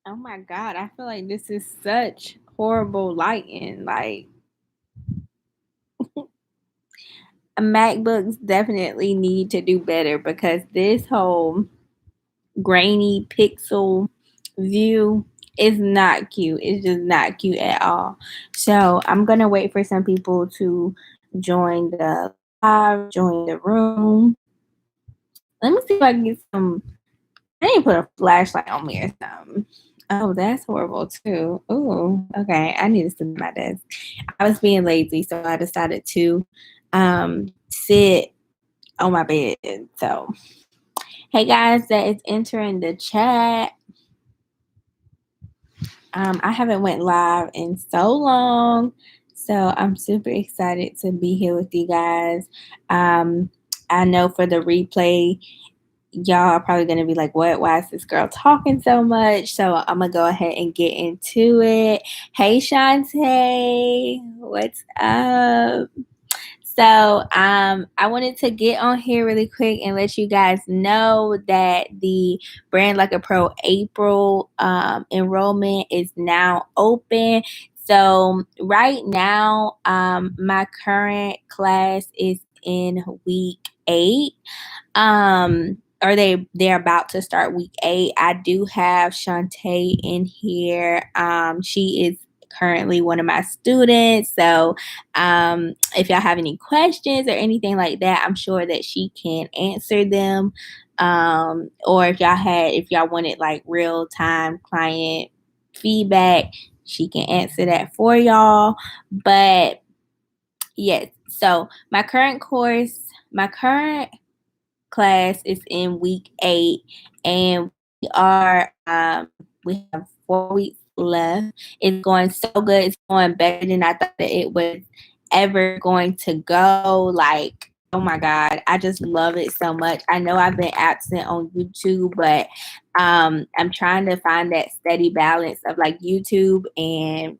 Oh my God, I feel like this is such horrible lighting. Like, MacBooks definitely need to do better because this whole grainy pixel view is not cute. It's just not cute at all. So I'm gonna wait for some people to join the live, join the room. Let me see if I can get some. I need to put a flashlight on me or something. Oh, that's horrible too. Oh, okay. I need to sit at my desk. I was being lazy, so I decided to sit on my bed. So, hey guys, that is entering the chat. I haven't went live in so long, so I'm super excited to be here with you guys. I know for the replay, y'all are probably going to be like, what? Why is this girl talking so much? So I'm going to go ahead and get into it. Hey, Shantae, what's up? So I wanted to get on here really quick and let you guys know that the Brand Like a Pro April enrollment is now open. So right now, my current class is in week 8. Or they're about to start week 8. I do have Shantae in here. She is currently one of my students. So if y'all have any questions or anything like that, I'm sure that she can answer them. Or if y'all wanted like real time client feedback, she can answer that for y'all. But yes, so my current class is in week 8, and we have 4 weeks left. It's going so good. It's going better than I thought that it was ever going to go. Like, oh my God, I just love it so much. I know I've been absent on YouTube, but I'm trying to find that steady balance of like YouTube and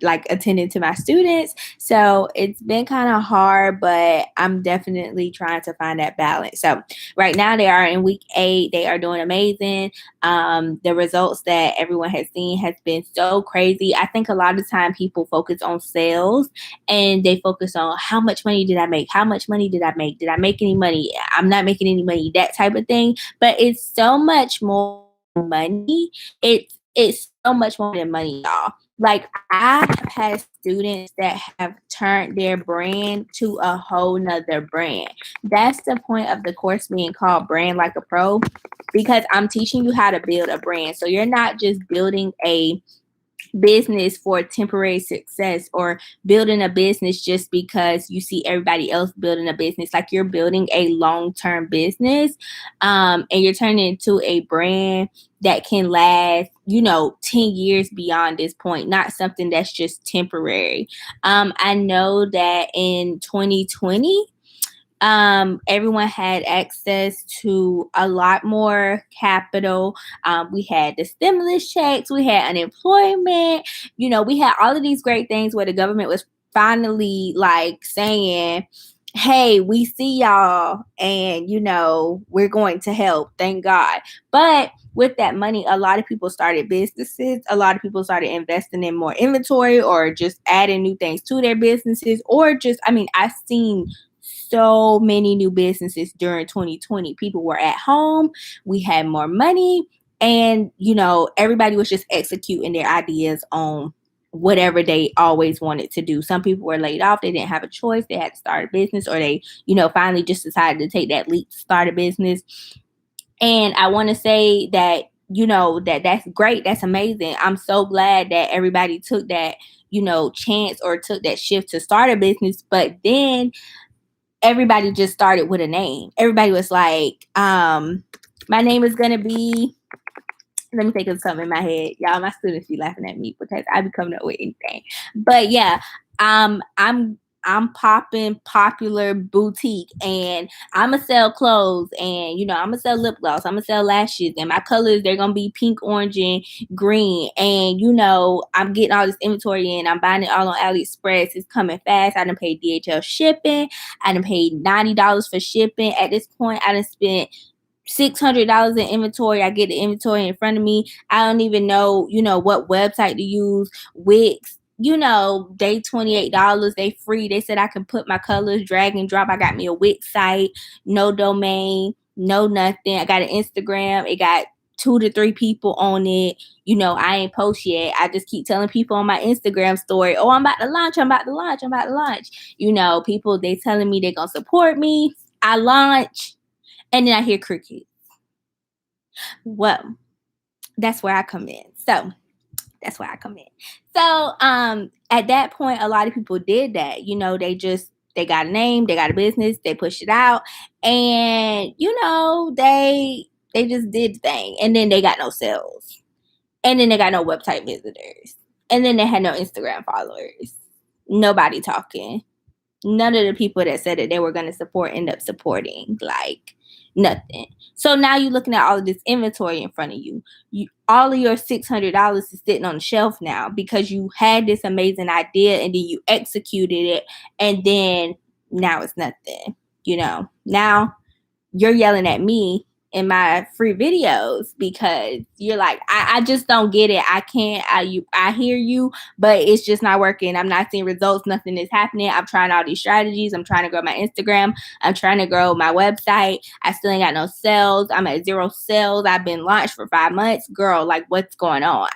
like attending to my students. So it's been kind of hard, but I'm definitely trying to find that balance. So right now they are in week 8. They are doing amazing. The results that everyone has seen has been so crazy. I think a lot of time people focus on sales and they focus on how much money did I make? How much money did I make? Did I make any money? I'm not making any money, that type of thing. But it's so much more money. It's so much more than money, y'all. Like, I have had students that have turned their brand to a whole nother brand. That's the point of the course being called Brand Like a Pro, because I'm teaching you how to build a brand. So you're not just building a business for temporary success or building a business just because you see everybody else building a business. Like, you're building a long-term business, and you're turning it into a brand that can last 10 years beyond this point, not something that's just temporary. I know that in 2020 everyone had access to a lot more capital. We had the stimulus checks, we had unemployment, we had all of these great things where the government was finally like saying, hey, we see y'all and we're going to help, thank God. But with that money, a lot of people started businesses. A lot of people started investing in more inventory or just adding new things to their businesses, or just, I've seen so many new businesses during 2020. People were at home, we had more money, and everybody was just executing their ideas on whatever they always wanted to do. Some people were laid off, they didn't have a choice, they had to start a business, or they finally just decided to take that leap to start a business. And I want to say that that's great, that's amazing. I'm so glad that everybody took that chance or took that shift to start a business. But then everybody just started with a name. Everybody was like, my name is gonna be, let me think of something in my head. Y'all, my students be laughing at me because I be coming up with anything. But yeah, I'm popping popular boutique, and I'ma sell clothes, and I'ma sell lip gloss, I'ma sell lashes, and my colors, they're gonna be pink, orange, and green. And I'm getting all this inventory in, I'm buying it all on AliExpress. It's coming fast. I done paid DHL shipping, I done paid $90 for shipping. At this point, I done spent $600 in inventory. I get the inventory in front of me. I don't even know, what website to use. Wix, they $28. They free. They said I can put my colors, drag and drop. I got me a Wix site, no domain, no nothing. I got an Instagram. It got 2 to 3 people on it. I ain't post yet. I just keep telling people on my Instagram story, oh, I'm about to launch. People, they telling me they gonna support me. I launch, and then I hear crickets. Well, that's where I come in. So at that point, a lot of people did that. They got a name, they got a business, they pushed it out, and they just did the thing, and then they got no sales, and then they got no website visitors, and then they had no Instagram followers, nobody talking. None of the people that said that they were going to support end up supporting, like nothing. So now you're looking at all of this inventory in front of you. All of your $600 is sitting on the shelf now because you had this amazing idea and then you executed it, and then now it's nothing. Now you're yelling at me in my free videos because you're like, I just don't get it. I can't. I hear you, but it's just not working. I'm not seeing results. Nothing is happening. I'm trying all these strategies. I'm trying to grow my Instagram. I'm trying to grow my website. I still ain't got no sales. I'm at 0 sales. I've been launched for 5 months. Girl, like, what's going on?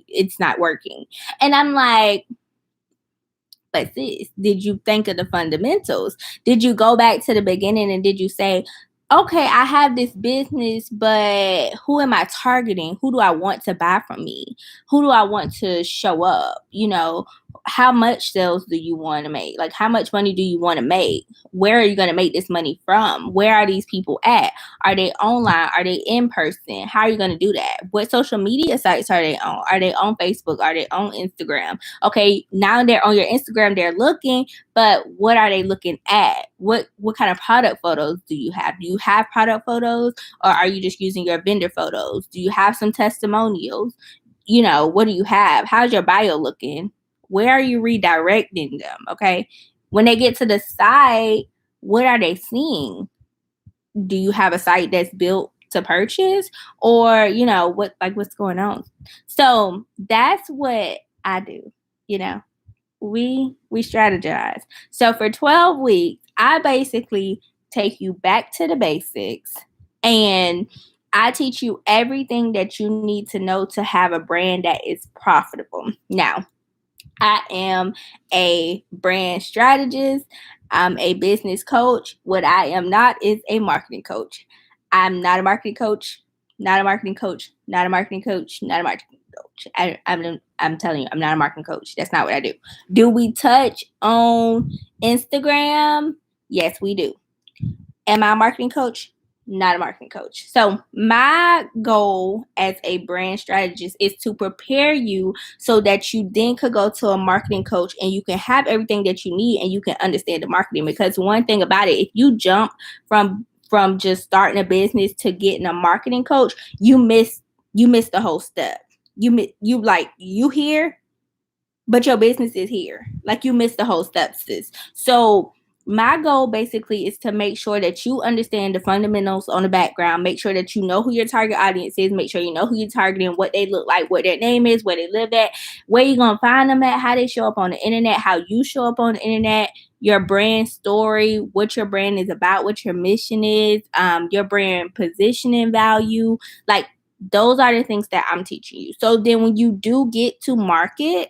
It's not working. And I'm like, but sis, did you think of the fundamentals? Did you go back to the beginning and did you say, okay, I have this business, but who am I targeting? Who do I want to buy from me? Who do I want to show up? How much sales do you want to make? Like, how much money do you want to make? Where are you going to make this money from? Where are these people at? Are they online? Are they in person? How are you going to do that? What social media sites are they on? Are they on Facebook? Are they on Instagram? Okay, now they're on your Instagram, they're looking, but what are they looking at? What kind of product photos do you have? Do you have product photos, or are you just using your vendor photos? Do you have some testimonials? What do you have? How's your bio looking? Where are you redirecting them? Okay. When they get to the site, what are they seeing? Do you have a site that's built to purchase, or, what's going on? So that's what I do. We strategize. So for 12 weeks, I basically take you back to the basics, and I teach you everything that you need to know to have a brand that is profitable. Now, I am a brand strategist. I'm a business coach. What I am not is a marketing coach. I'm not a marketing coach, not a marketing coach, not a marketing coach, not a marketing coach. I'm telling you, I'm not a marketing coach. That's not what I do. Do we touch on Instagram? Yes, we do. Am I a marketing coach? Not a marketing coach. So my goal as a brand strategist is to prepare you so that you then could go to a marketing coach and you can have everything that you need and you can understand the marketing. Because one thing about it, if you jump from just starting a business to getting a marketing coach, you miss the whole step. You here, but your business is here. Like, you missed the whole steps, sis. So my goal basically is to make sure that you understand the fundamentals on the background. Make sure that you know who your target audience is. Make sure you know who you're targeting, what they look like, what their name is, where they live at, where you're going to find them at, how they show up on the internet, how you show up on the internet, your brand story, what your brand is about, what your mission is, your brand positioning value. Like, those are the things that I'm teaching you. So then when you do get to market,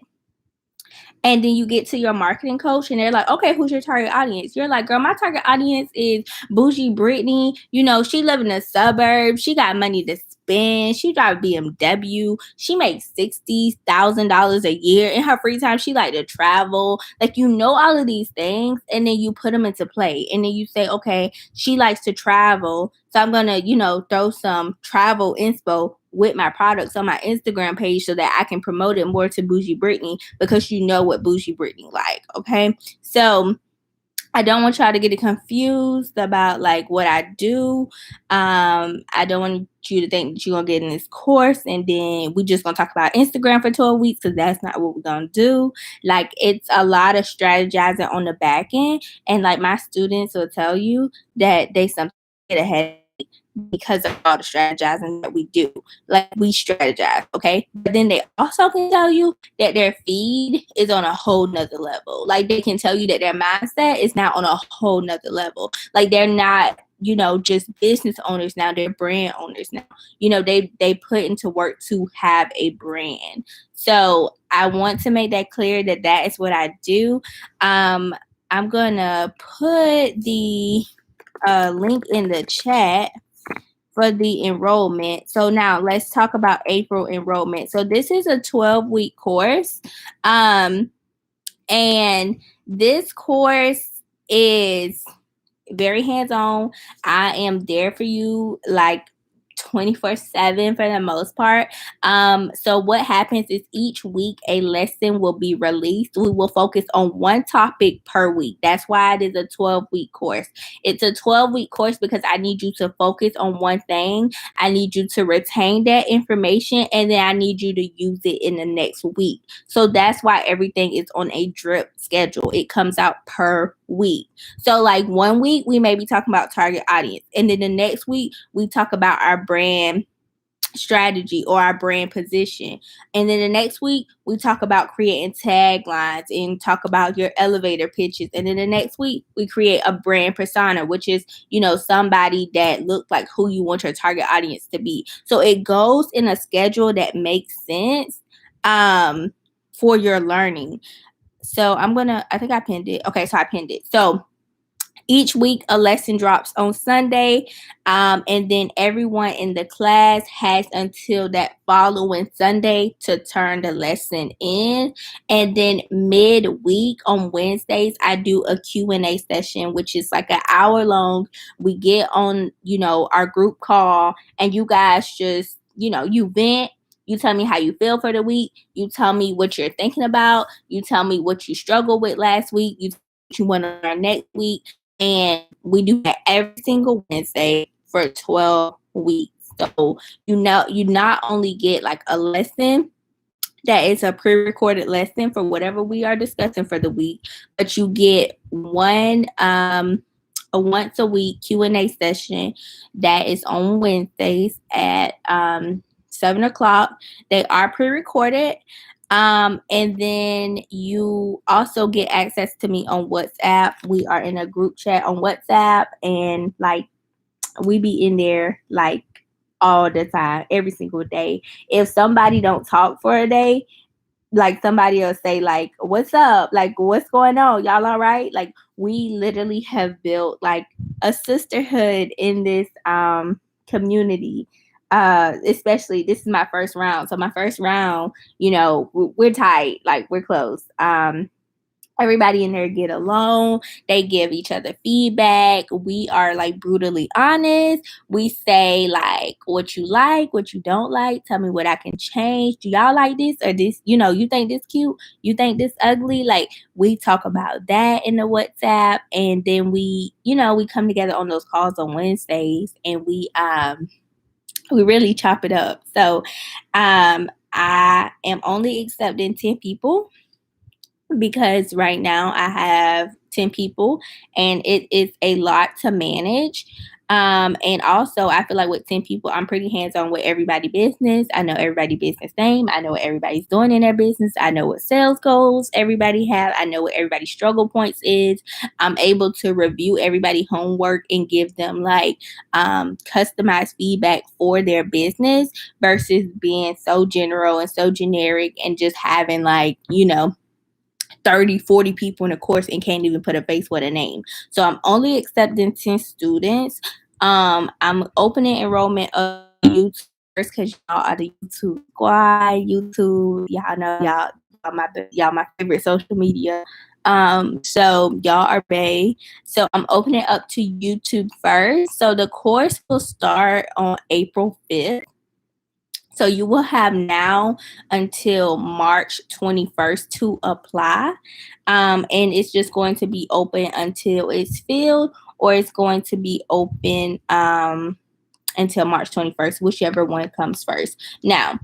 and then you get to your marketing coach and they're like, okay, who's your target audience? You're like, girl, my target audience is bougie Brittany. She live in the suburbs. She got money to spend. She drive a BMW. She makes $60,000 a year. In her free time, she like to travel. Like, all of these things, and then you put them into play. And then you say, okay, she likes to travel. So I'm going to, throw some travel inspo with my products on my Instagram page so that I can promote it more to bougie Brittany, because you know what bougie Brittany like. Okay. So I don't want y'all to get confused about like what I do. I don't want you to think that you're going to get in this course and then we just going to talk about Instagram for 12 weeks, because that's not what we're going to do. Like, it's a lot of strategizing on the back end. And like, my students will tell you that they sometimes get ahead. because of all the strategizing that we do. Like, we strategize, okay? But then they also can tell you that their feed is on a whole nother level. Like, they can tell you that their mindset is now on a whole nother level. Like, they're not, just business owners now, they're brand owners now. They put into work to have a brand. So I want to make that clear that is what I do. I'm gonna put the link in the chat for the enrollment. So now let's talk about April enrollment. So this is a 12-week course. And this course is very hands-on. I am there for you like 24/7 for the most part. So what happens is each week a lesson will be released. We will focus on one topic per week. That's why it is a 12-week course. It's a 12-week course because I need you to focus on one thing. I need you to retain that information, and then I need you to use it in the next week. So that's why everything is on a drip schedule. It comes out per week. So like one week we may be talking about target audience, and then the next week we talk about our brand strategy or our brand position, and then the next week we talk about creating taglines and talk about your elevator pitches, and then the next week we create a brand persona, which is somebody that looks like who you want your target audience to be. So it goes in a schedule that makes sense for your learning. So I think I pinned it. Okay, so I pinned it. So each week a lesson drops on Sunday, and then everyone in the class has until that following Sunday to turn the lesson in. And then midweek on Wednesdays, I do a Q&A session, which is like an hour long. We get on, our group call, and you guys just, you vent. You tell me how you feel for the week. You tell me what you're thinking about. You tell me what you struggled with last week. You tell me what you want to learn next week. And we do that every single Wednesday for 12 weeks. So, you not only get like a lesson that is a pre-recorded lesson for whatever we are discussing for the week, but you get a once a week Q&A session that is on Wednesdays at 7:00. They are pre-recorded. And then you also get access to me on WhatsApp. We are in a group chat on WhatsApp, and like we be in there like all the time, every single day. If somebody don't talk for a day, like somebody will say like, what's up? Like, what's going on? Y'all all right? Like, we literally have built like a sisterhood in this community. Especially this is my first round. So my first round, we're tight, like we're close. Everybody in there get along. They give each other feedback. We are like brutally honest. We say like what you like, what you don't like. Tell me what I can change. Do y'all like this or this? You think this cute? You think this ugly? Like, we talk about that in the WhatsApp, and then we come together on those calls on Wednesdays, and we really chop it up. So I am only accepting 10 people, because right now I have 10 people and it is a lot to manage. And also I feel like with 10 people, I'm pretty hands-on with everybody business. I know everybody business name. I know what everybody's doing in their business. I know what sales goals everybody have. I know what everybody's struggle points is. I'm able to review everybody's homework and give them like customized feedback for their business versus being so general and so generic and just having like, 30, 40 people in a course and can't even put a face with a name. So I'm only accepting 10 students. I'm opening enrollment of YouTube first because y'all are the YouTube squad. YouTube, y'all know y'all my favorite social media. So y'all are bae. So I'm opening up to YouTube first. So the course will start on April 5th. So you will have now until March 21st to apply. And it's just going to be open until it's filled, or it's going to be open until March 21st, whichever one comes first. Now,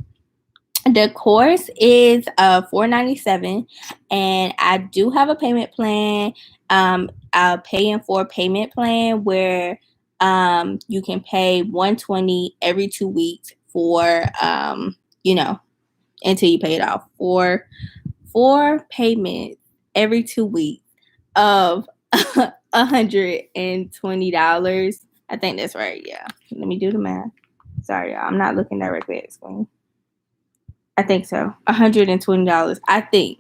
the course is $497, and I do have a payment plan. I'll pay in for a payment plan where You can pay $120 every 2 weeks for, until you pay it off. Four payments every 2 weeks of $120. I think that's right. Yeah. Let me do the math. Sorry, y'all. I'm not looking directly at the screen. I think so. $120. I think.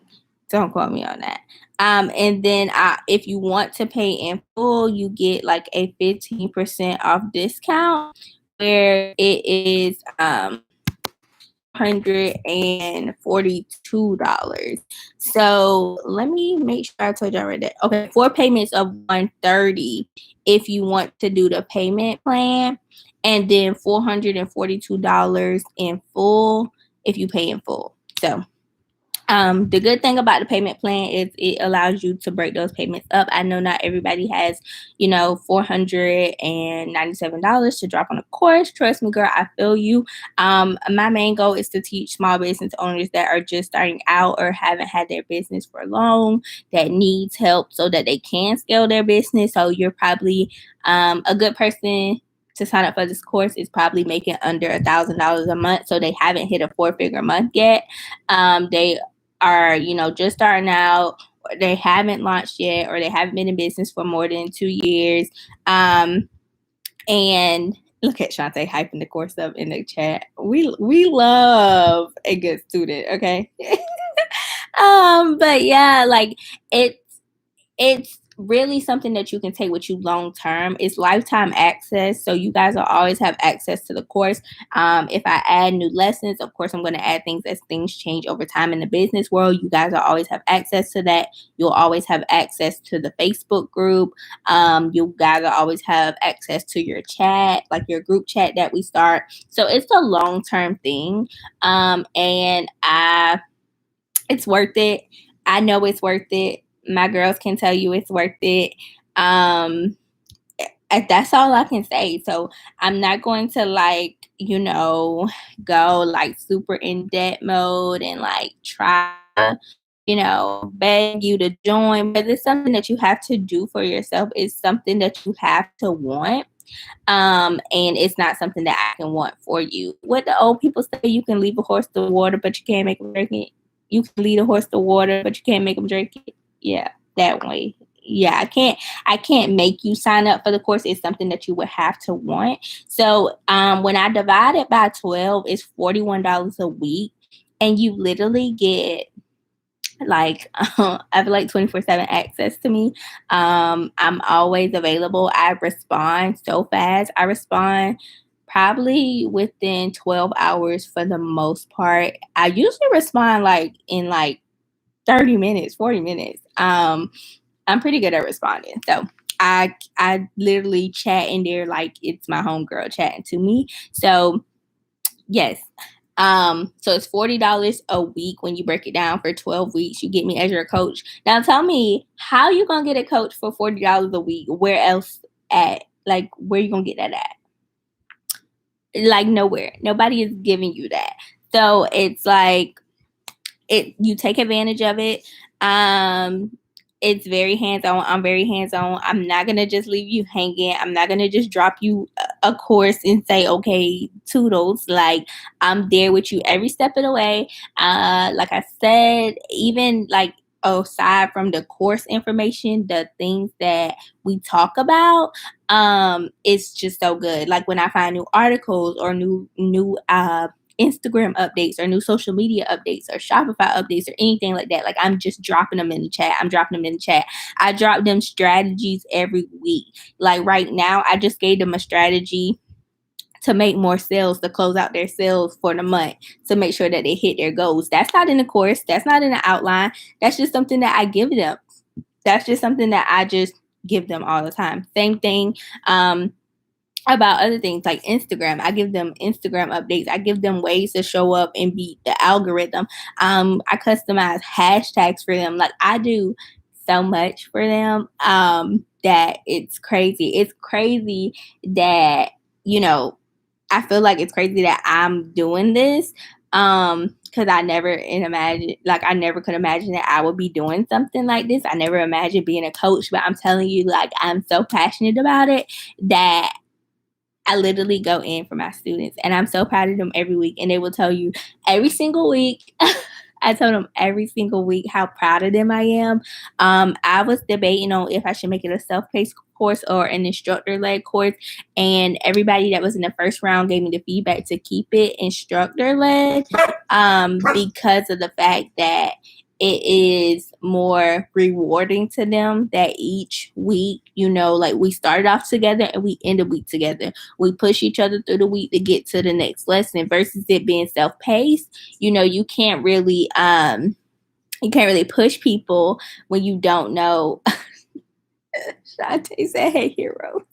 Don't quote me on that. And then if you want to pay in full, you get like a 15% off discount where it is $142. So let me make sure I told y'all right there. Okay, 4 payments of $130 if you want to do the payment plan, and then $442 in full if you pay in full. So the good thing about the payment plan is it allows you to break those payments up. I know not everybody has, $497 to drop on a course. Trust me, girl, I feel you. My main goal is to teach small business owners that are just starting out or haven't had their business for long, that needs help so that they can scale their business. So you're probably a good person to sign up for this course is probably making under $1,000 a month. So they haven't hit a 4-figure month yet. They are, just starting out, or they haven't launched yet, or they haven't been in business for more than 2 years. And look at Shantae hyping the course up in the chat. We love a good student, okay? But yeah, like it's really something that you can take with you long term. It's lifetime access, so you guys will always have access to the course. If I add new lessons, of course I'm going to add things as things change over time in the business world. You guys will always have access to that. You'll always have access to the Facebook group. You guys will always have access to your chat, like your group chat that we start. So it's a long term thing, and it's worth it. I know it's worth it. My girls can tell you it's worth it. That's all I can say. So I'm not going to go like super in debt mode and like try beg you to join, but it's something that you have to do for yourself. It's something that you have to want. And it's not something that I can want for you. What the old people say, you can leave a horse to water, but you can't make them drink it. You can lead a horse to water, but you can't make them drink it. Yeah, that way. Yeah, I can't make you sign up for the course. It's something that you would have to want. So when I divide it by 12, it's $41 a week, and you literally get like I have like 24/7 access to me. I'm always available. I respond so fast. I respond probably within 12 hours for the most part. I usually respond like in like 30 minutes, 40 minutes. I'm pretty good at responding. So I literally chat in there like it's my homegirl chatting to me. So yes. So it's $40 a week when you break it down for 12 weeks. You get me as your coach. Now tell me, how you gonna get a coach for $40 a week? Where else at? Like, where you gonna get that at? Like, nowhere. Nobody is giving you that. So it's like you take advantage of it. It's very hands-on. I'm very hands-on. I'm not going to just leave you hanging. I'm not going to just drop you a course and say, okay, toodles. Like, I'm there with you every step of the way. Like I said, even like aside from the course information, the things that we talk about, it's just so good. Like when I find new articles or new Instagram updates or new social media updates or Shopify updates or anything like that, like I'm just dropping them in the chat. I drop them strategies every week. Like right now, I just gave them a strategy to make more sales, to close out their sales for the month, to make sure that they hit their goals. That's not in the course. That's not in the outline. That's just something that I give them. That's just something that I just give them all the time. Same thing about other things like Instagram. I give them Instagram updates. I give them ways to show up and beat the algorithm. I customize hashtags for them. Like I do so much for them that it's crazy. It's crazy that, I feel like it's crazy that I'm doing this because I never could imagine that I would be doing something like this. I never imagined being a coach, but I'm telling you, like, I'm so passionate about it that I literally go in for my students, and I'm so proud of them every week. And they will tell you every single week. I tell them every single week how proud of them I am. I was debating on if I should make it a self-paced course or an instructor-led course, and everybody that was in the first round gave me the feedback to keep it instructor-led, because of the fact that it is more rewarding to them that each week, like we started off together and we end the week together. We push each other through the week to get to the next lesson versus it being self-paced. You can't really push people when you don't know. Shantae said, "Hey, hero."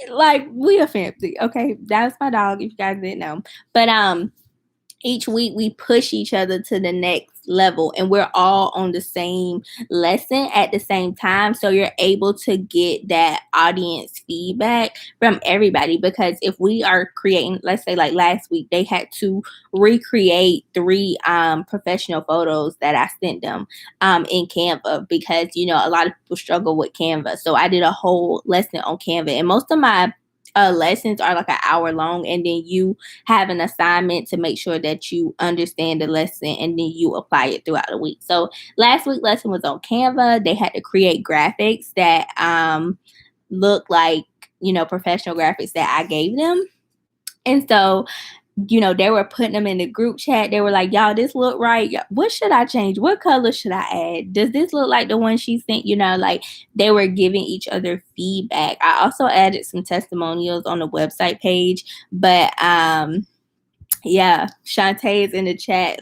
like we are family. Okay, that's my dog, if you guys didn't know. But each week we push each other to the next level, and we're all on the same lesson at the same time, so you're able to get that audience feedback from everybody. Because if we are creating, let's say like last week they had to recreate 3 professional photos that I sent them in Canva, because a lot of people struggle with Canva. So I did a whole lesson on Canva, and most of my lessons are like an hour long, and then you have an assignment to make sure that you understand the lesson, and then you apply it throughout the week. So last week's lesson was on Canva. They had to create graphics that look like professional graphics that I gave them. And so they were putting them in the group chat. They were like, "Y'all, this look right. What should I change? What color should I add? Does this look like the one she sent?" Like they were giving each other feedback. I also added some testimonials on the website page, but yeah, Shantae is in the chat,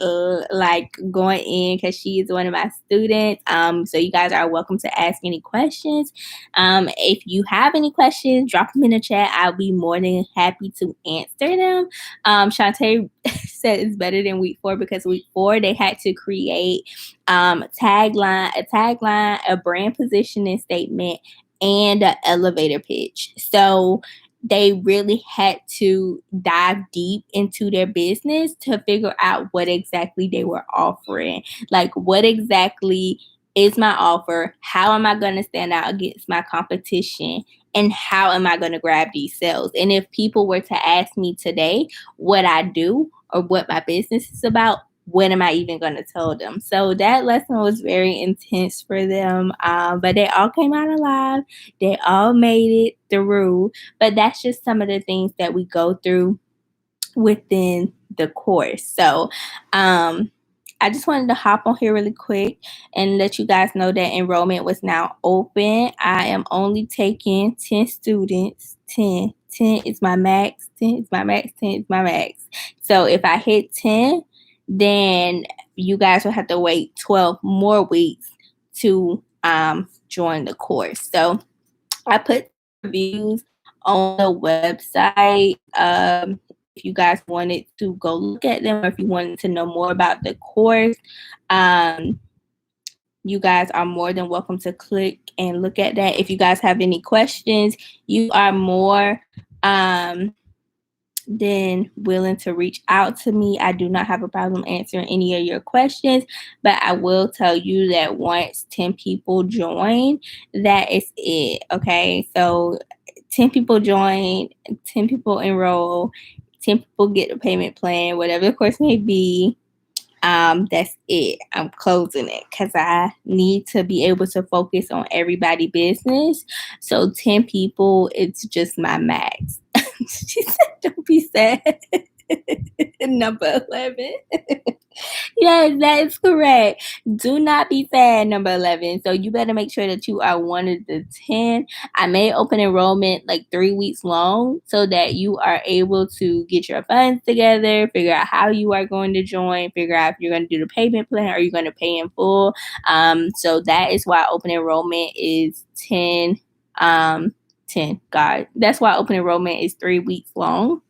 like going in because she is one of my students. So you guys are welcome to ask any questions. If you have any questions, drop them in the chat. I'll be more than happy to answer them. Shantae said it's better than week 4 because week 4 they had to create a tagline, a brand positioning statement, and an elevator pitch. So they really had to dive deep into their business to figure out what exactly they were offering. Like, what exactly is my offer? How am I going to stand out against my competition? And how am I going to grab these sales? And if people were to ask me today what I do or what my business is about, what am I even going to tell them? So that lesson was very intense for them, but they all came out alive. They all made it through. But that's just some of the things that we go through within the course. So I just wanted to hop on here really quick and let you guys know that enrollment was now open. I am only taking 10 students. 10 is my max. 10 is my max. 10 is my max. So if I hit 10, then you guys will have to wait 12 more weeks to join the course. So I put reviews on the website. If you guys wanted to go look at them, or if you wanted to know more about the course, you guys are more than welcome to click and look at that. If you guys have any questions, you are more then willing to reach out to me. I do not have a problem answering any of your questions, but I will tell you that once 10 people join, that is it. Okay, so 10 people join, 10 people enroll, 10 people get a payment plan, whatever the course may be. That's it. I'm closing it because I need to be able to focus on everybody's business. So 10 people, it's just my max. She said, "Don't be sad." Number 11. Yes, that is correct. Do not be sad, number 11. So you better make sure that you are one of the 10. I may open enrollment like 3 weeks long so that you are able to get your funds together, figure out how you are going to join, figure out if you're going to do the payment plan or you're going to pay in full. So that is why open enrollment is 10. 10. God, that's why open enrollment is 3 weeks long.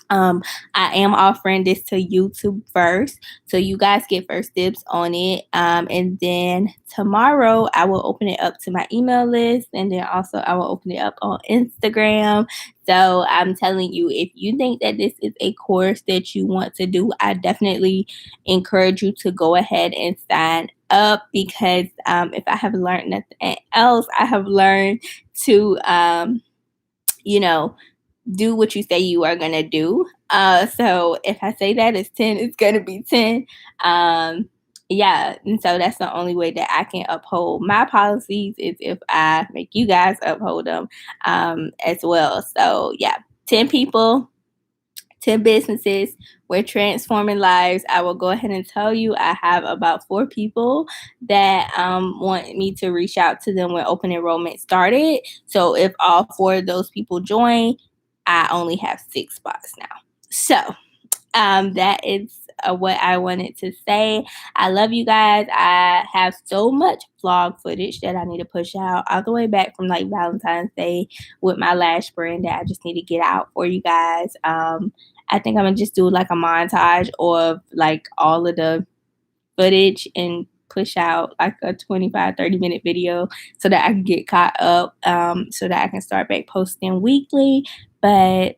I am offering this to YouTube first, so you guys get first dibs on it. And then tomorrow I will open it up to my email list, and then also I will open it up on Instagram. So I'm telling you, if you think that this is a course that you want to do, I definitely encourage you to go ahead and sign up because if I have learned nothing else, I have learned to, do what you say you are going to do. So if I say that it's 10, it's going to be 10. Yeah. And so that's the only way that I can uphold my policies is if I make you guys uphold them as well. So yeah, 10 people, 10 businesses. We're transforming lives. I will go ahead and tell you I have about 4 people that want me to reach out to them when open enrollment started. So if all 4 of those people join, I only have 6 spots now. So that is what I wanted to say. I love you guys. I have so much vlog footage that I need to push out all the way back from like Valentine's Day with my lash brand that I just need to get out for you guys. I think I'm gonna just do like a montage of like all of the footage and push out like a 25-30 minute video so that I can get caught up, so that I can start back posting weekly. But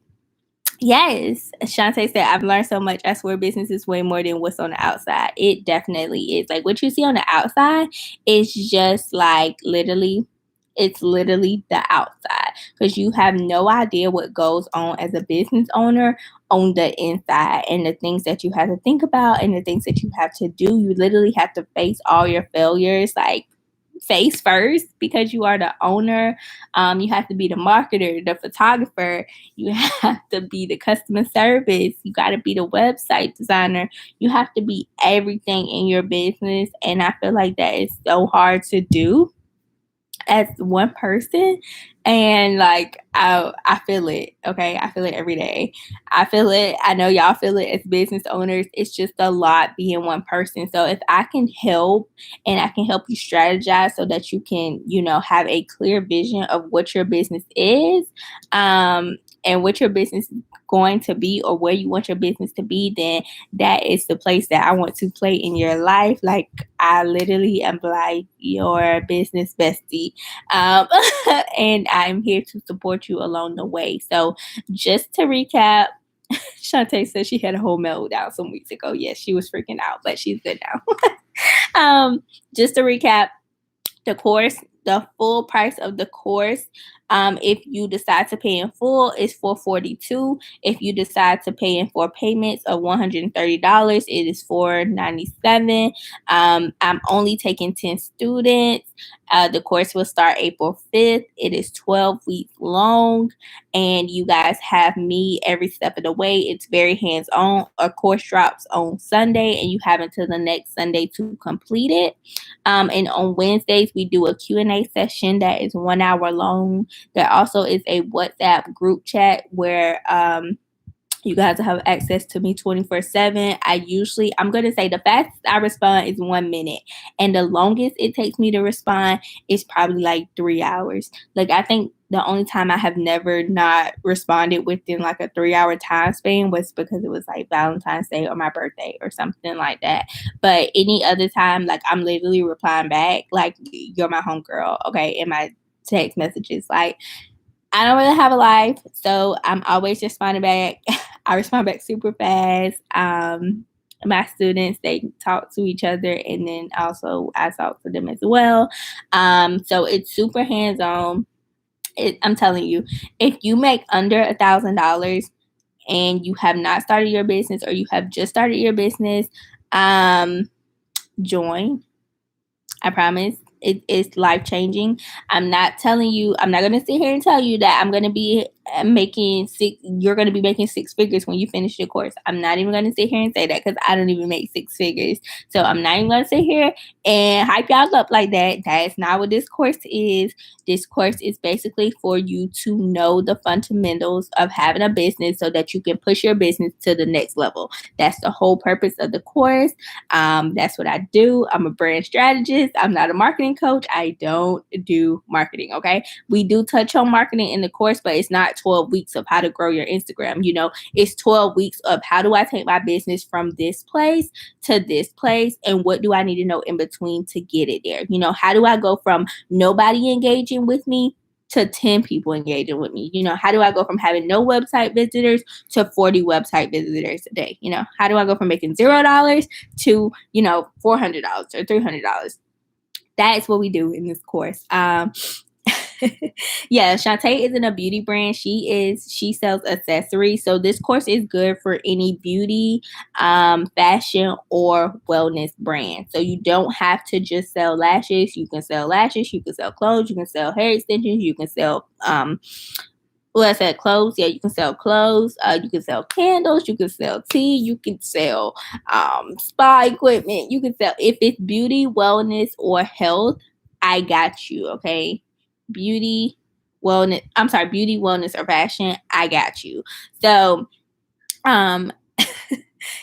yes, Shantae said, I've learned so much. I swear business is way more than what's on the outside. It definitely is. Like what you see on the outside is just like it's literally the outside because you have no idea what goes on as a business owner on the inside and the things that you have to think about and the things that you have to do. You literally have to face all your failures, like face first because you are the owner. You have to be the marketer, the photographer. You have to be the customer service. You got to be the website designer. You have to be everything in your business. And I feel like that is so hard to do as one person. And like I feel it. Okay, I feel it every day. I feel it. I know y'all feel it as business owners. It's just a lot being one person. So if I can help and I can help you strategize so that you can, have a clear vision of what your business is, and what your business is going to be or where you want your business to be, then that is the place that I want to play in your life. Like I literally am like your business bestie. And I'm here to support you along the way. So just to recap, Shantae said she had a whole meltdown some weeks ago. Yes, she was freaking out, but she's good now. Just to recap, the full price of the course, if you decide to pay in full, is $442. If you decide to pay in 4 payments of $130, it is $497. I'm only taking 10 students. The course will start April 5th. It is 12 weeks long, and you guys have me every step of the way. It's very hands-on. Our course drops on Sunday, and you have until the next Sunday to complete it. And on Wednesdays, we do a Q&A session that is 1 hour long. There also is a WhatsApp group chat where you guys have access to me 24/7. I'm going to say the fastest I respond is 1 minute. And the longest it takes me to respond is probably like 3 hours. Like I think the only time I have never not responded within like a 3-hour time span was because it was like Valentine's Day or my birthday or something like that. But any other time, like I'm literally replying back like you're my homegirl, okay, in my text messages. Like I don't really have a life, so I'm always responding back. I respond back super fast. My students, they talk to each other, and then also I talk to them as well. So it's super hands-on. I'm telling you, if you make under $1,000 and you have not started your business or you have just started your business, join. I promise. It's life-changing. I'm not going to sit here and tell you that I'm going to be you're going to be making 6 figures when you finish your course. I'm not even going to sit here and say that because I don't even make 6 figures. So I'm not even going to sit here and hype y'all up like that. That's not what this course is. This course is basically for you to know the fundamentals of having a business so that you can push your business to the next level. That's the whole purpose of the course. That's what I do. I'm a brand strategist. I'm not a marketing coach. I don't do marketing. Okay. We do touch on marketing in the course, but it's not 12 weeks of how to grow your Instagram. It's 12 weeks of how do I take my business from this place to this place and what do I need to know in between to get it there? How do I go from nobody engaging with me to 10 people engaging with me? How do I go from having no website visitors to 40 website visitors a day? How do I go from making $0 to, $400 or $300? That's what we do in this course. Yeah, Shantae isn't a beauty brand. She sells accessories. So this course is good for any beauty, fashion, or wellness brand. So you don't have to just sell lashes. You can sell lashes, you can sell clothes, you can sell hair extensions, you can sell clothes. Yeah, you can sell clothes. You can sell candles. You can sell tea. You can sell spa equipment. You can sell, if it's beauty, wellness, or health, I got you. Okay, beauty, wellness, or fashion, I got you. So,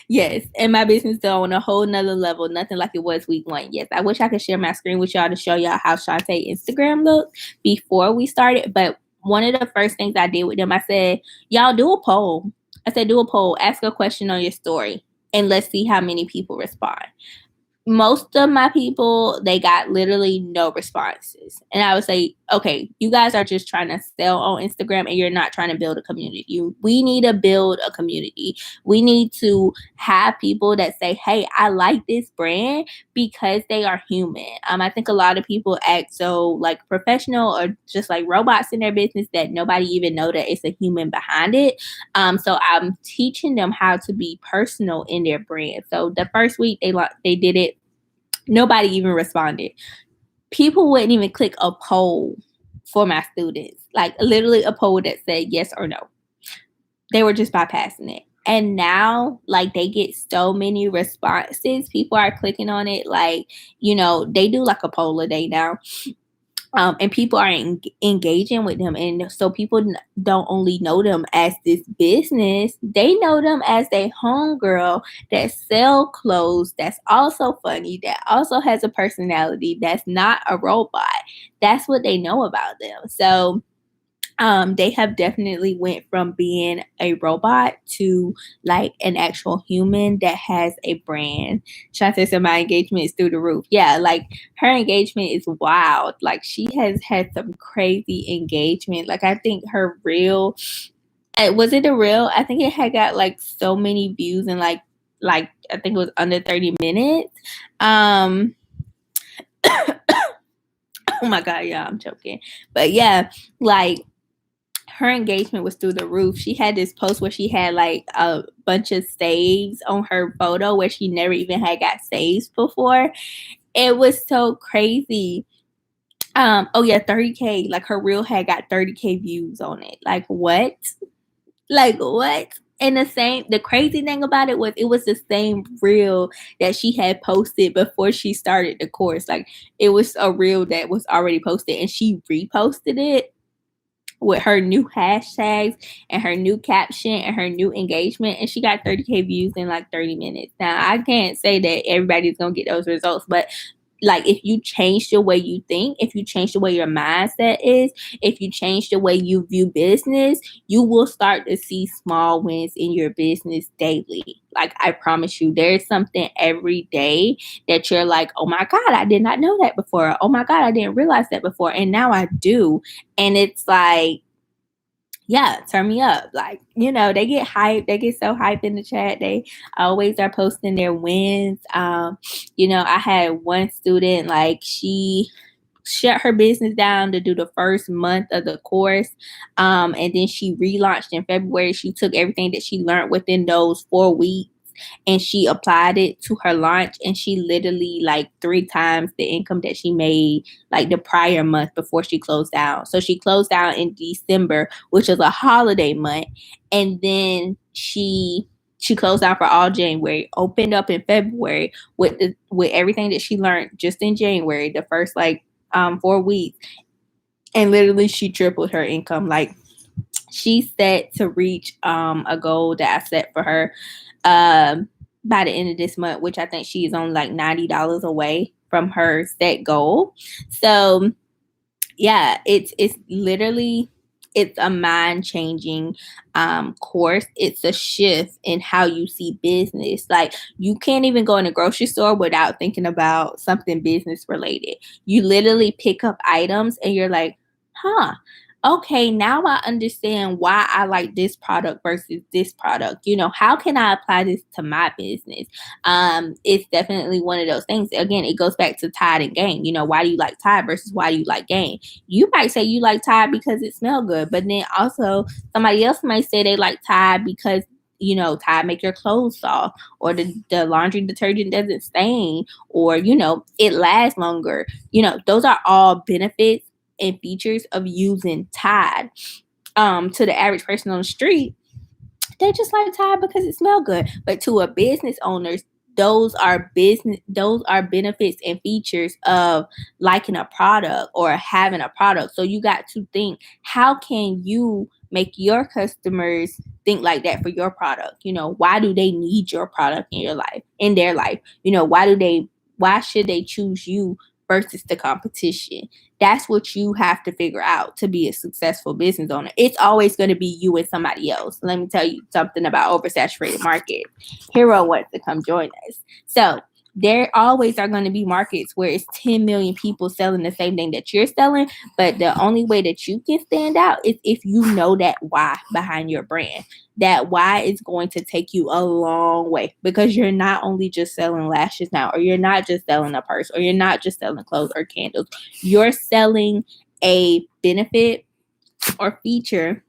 yes, and my business is on a whole nother level, nothing like it was week 1. Yes, I wish I could share my screen with y'all to show y'all how Shantae Instagram looked before we started, but one of the first things I did with them, I said, y'all do a poll. I said, do a poll, ask a question on your story, and let's see how many people respond. Most of my people, they got literally no responses. And I would say, okay, you guys are just trying to sell on Instagram and you're not trying to build a community. We need to build a community. We need to have people that say, hey, I like this brand because they are human. I think a lot of people act so like professional or just like robots in their business that nobody even know that it's a human behind it. So I'm teaching them how to be personal in their brand. So the first week they did it. Nobody even responded. People wouldn't even click a poll for my students. Like literally a poll that said yes or no. They were just bypassing it. And now, like, they get so many responses. People are clicking on it. Like, they do like a poll a day now. And people are engaging with them. And so people don't only know them as this business, they know them as their homegirl that sell clothes, that's also funny, that also has a personality, that's not a robot. That's what they know about them. So they have definitely went from being a robot to like an actual human that has a brand. Shantae said my engagement is through the roof. Yeah, like her engagement is wild. Like she has had some crazy engagement. Like I think her reel, was it a reel? I think it had got like so many views in like I think it was under 30 minutes. Oh my God, yeah, I'm joking. But yeah, like her engagement was through the roof. She had this post where she had like a bunch of saves on her photo where she never even had got saves before. It was so crazy. Oh yeah, 30K. Like her reel had got 30K views on it. Like what? Like what? And the crazy thing about it was the same reel that she had posted before she started the course. Like it was a reel that was already posted and she reposted it with her new hashtags and her new caption and her new engagement, and she got 30K views in like 30 minutes. Now I can't say that everybody's gonna get those results, but like if you change the way you think, if you change the way your mindset is, if you change the way you view business, you will start to see small wins in your business daily. Like I promise you, there's something every day that you're like, oh my God, I did not know that before. Oh my God, I didn't realize that before. And now I do. And it's like, yeah, turn me up. Like, they get hyped. They get so hyped in the chat. They always are posting their wins. I had one student, like she shut her business down to do the first month of the course. And then she relaunched in February. She took everything that she learned within those 4 weeks and she applied it to her launch, and she literally like 3 times the income that she made like the prior month before she closed down. So she closed down in December, which is a holiday month, and then she closed down for all January, opened up in February with everything that she learned just in January, the first 4 weeks, and literally she tripled her income. Like she's set to reach a goal that I set for her by the end of this month, which I think she's on like $90 away from her set goal. So yeah, it's literally, it's a mind-changing course. It's a shift in how you see business. Like you can't even go in a grocery store without thinking about something business related. You literally pick up items and you're like, Okay, now I understand why I like this product versus this product. How can I apply this to my business? It's definitely one of those things. Again, it goes back to Tide and Gain. Why do you like Tide versus why do you like Gain? You might say you like Tide because it smells good, but then also somebody else might say they like Tide because Tide make your clothes soft, or the laundry detergent doesn't stain, or it lasts longer. Those are all benefits and features of using Tide. To the average person on the street, they just like Tide because it smells good. But to a business owners, those are benefits and features of liking a product or having a product. So you got to think, how can you make your customers think like that for your product? Why do they need your product in their life? Why should they choose you versus the competition? That's what you have to figure out to be a successful business owner. It's always going to be you and somebody else. Let me tell you something about oversaturated market. Hero wants to come join us. So there always are going to be markets where it's 10 million people selling the same thing that you're selling. But the only way that you can stand out is if you know that why behind your brand. That why is going to take you a long way, because you're not only just selling lashes now, or you're not just selling a purse, or you're not just selling clothes or candles. You're selling a benefit or feature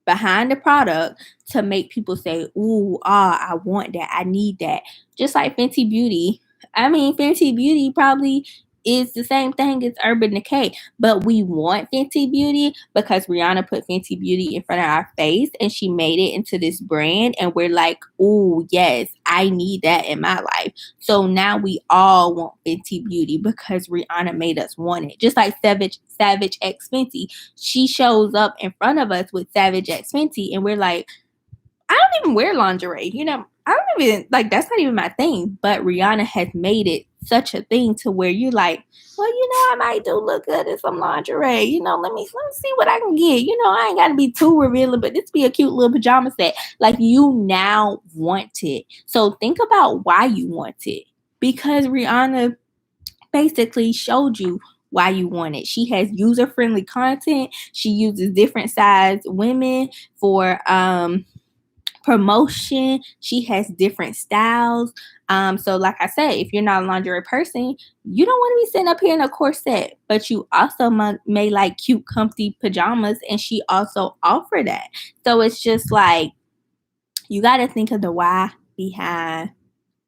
behind the product to make people say, ooh, I want that. I need that. Just like Fenty Beauty. Fenty Beauty probably is the same thing as Urban Decay, but we want Fenty Beauty because Rihanna put Fenty Beauty in front of our face and she made it into this brand, and we're like, ooh, yes, I need that in my life. So now we all want Fenty Beauty because Rihanna made us want it. Just like Savage X Fenty. She shows up in front of us with Savage X Fenty, and we're like, I don't even wear lingerie. I don't even, that's not even my thing. But Rihanna has made it such a thing to where you're like, well, I might do look good in some lingerie. Let me see what I can get. I ain't got to be too revealing, but this be a cute little pajama set. Like, you now want it. So think about why you want it. Because Rihanna basically showed you why you want it. She has user-friendly content. She uses different size women for promotion. She has different styles. So like I said, if you're not a lingerie person, you don't want to be sitting up here in a corset, but you also may like cute, comfy pajamas, and she also offer that. So it's just like, you got to think of the why behind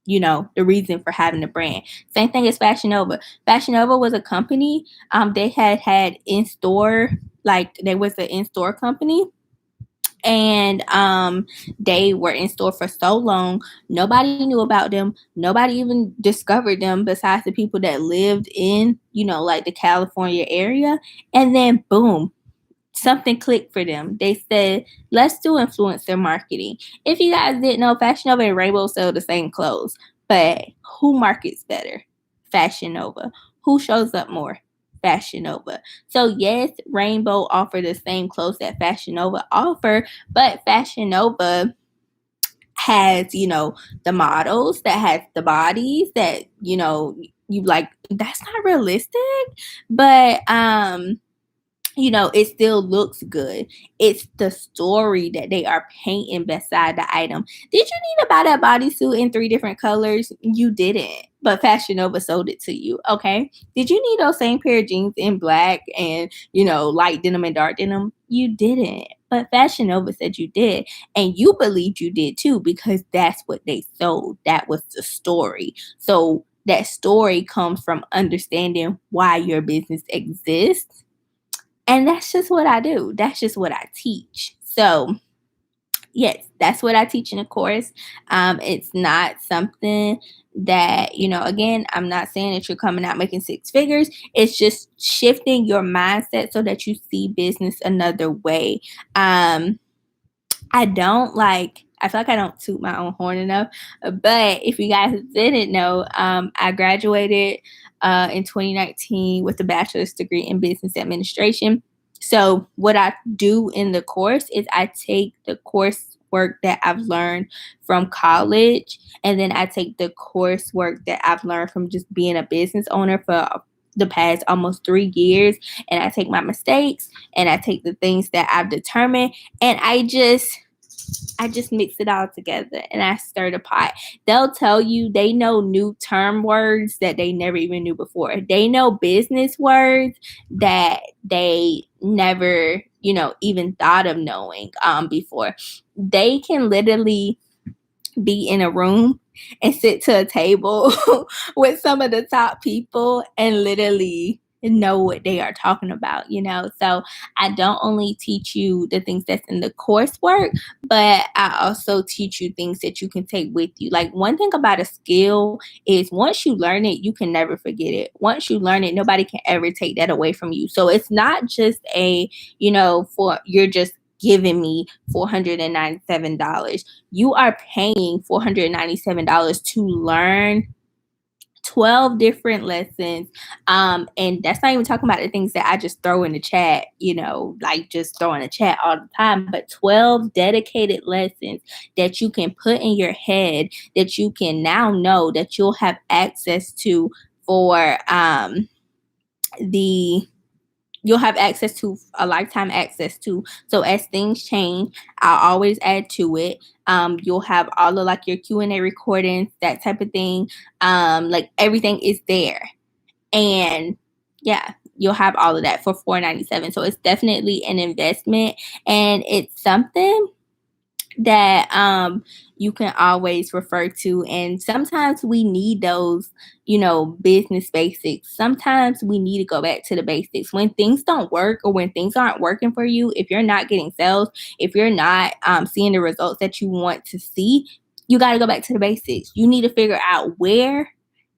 the reason for having the brand. Same thing as Fashion Nova. Fashion Nova was a company. They had in-store, they was an in-store company. And they were in store for so long, nobody knew about them. Nobody even discovered them besides the people that lived in, the California area. And then boom, something clicked for them. They said, let's do influencer marketing. If you guys didn't know, Fashion Nova and Rainbow sell the same clothes, but who markets better? Fashion Nova. Who shows up more? Fashion Nova. So yes, Rainbow offer the same clothes that Fashion Nova offer, but Fashion Nova has, the models that has the bodies that, you like, that's not realistic, but it still looks good. It's the story that they are painting beside the item. Did you need to buy that bodysuit in 3 different colors? You didn't, but Fashion Nova sold it to you. Okay. Did you need those same pair of jeans in black and, light denim and dark denim? You didn't, but Fashion Nova said you did. And you believed you did too, because that's what they sold. That was the story. So that story comes from understanding why your business exists. And that's just what I do. That's just what I teach. So, yes, that's what I teach in the course. It's not something that, again, I'm not saying that you're coming out making 6 figures. It's just shifting your mindset so that you see business another way. I feel like I don't toot my own horn enough, but if you guys didn't know, I graduated in 2019 with a bachelor's degree in business administration. So what I do in the course is I take the coursework that I've learned from college, and then I take the coursework that I've learned from just being a business owner for the past almost 3 years, and I take my mistakes and I take the things that I've determined, and I just mix it all together and I stir the pot. They'll tell you they know new term words that they never even knew before. They know business words that they never, even thought of knowing before. They can literally be in a room and sit to a table with some of the top people and literally know what they are talking about, So I don't only teach you the things that's in the coursework, but I also teach you things that you can take with you. Like, one thing about a skill is once you learn it, you can never forget it. Once you learn it, nobody can ever take that away from you. So it's not just for you're just giving me $497. You are paying $497 to learn 12 different lessons. And that's not even talking about the things that I just throw in the chat, like just throw in the chat all the time, but 12 dedicated lessons that you can put in your head that you can now know that you'll have access to for you'll have access to a lifetime access to. So as things change, I'll always add to it. You'll have all of like your Q&A recordings, that type of thing. Like everything is there. And yeah, you'll have all of that for $497. So it's definitely an investment, and it's something that you can always refer to. And sometimes we need those, business basics. Sometimes we need to go back to the basics when things don't work or when things aren't working for you. If you're not getting sales, if you're not seeing the results that you want to see, you got to go back to the basics. You need to figure out, where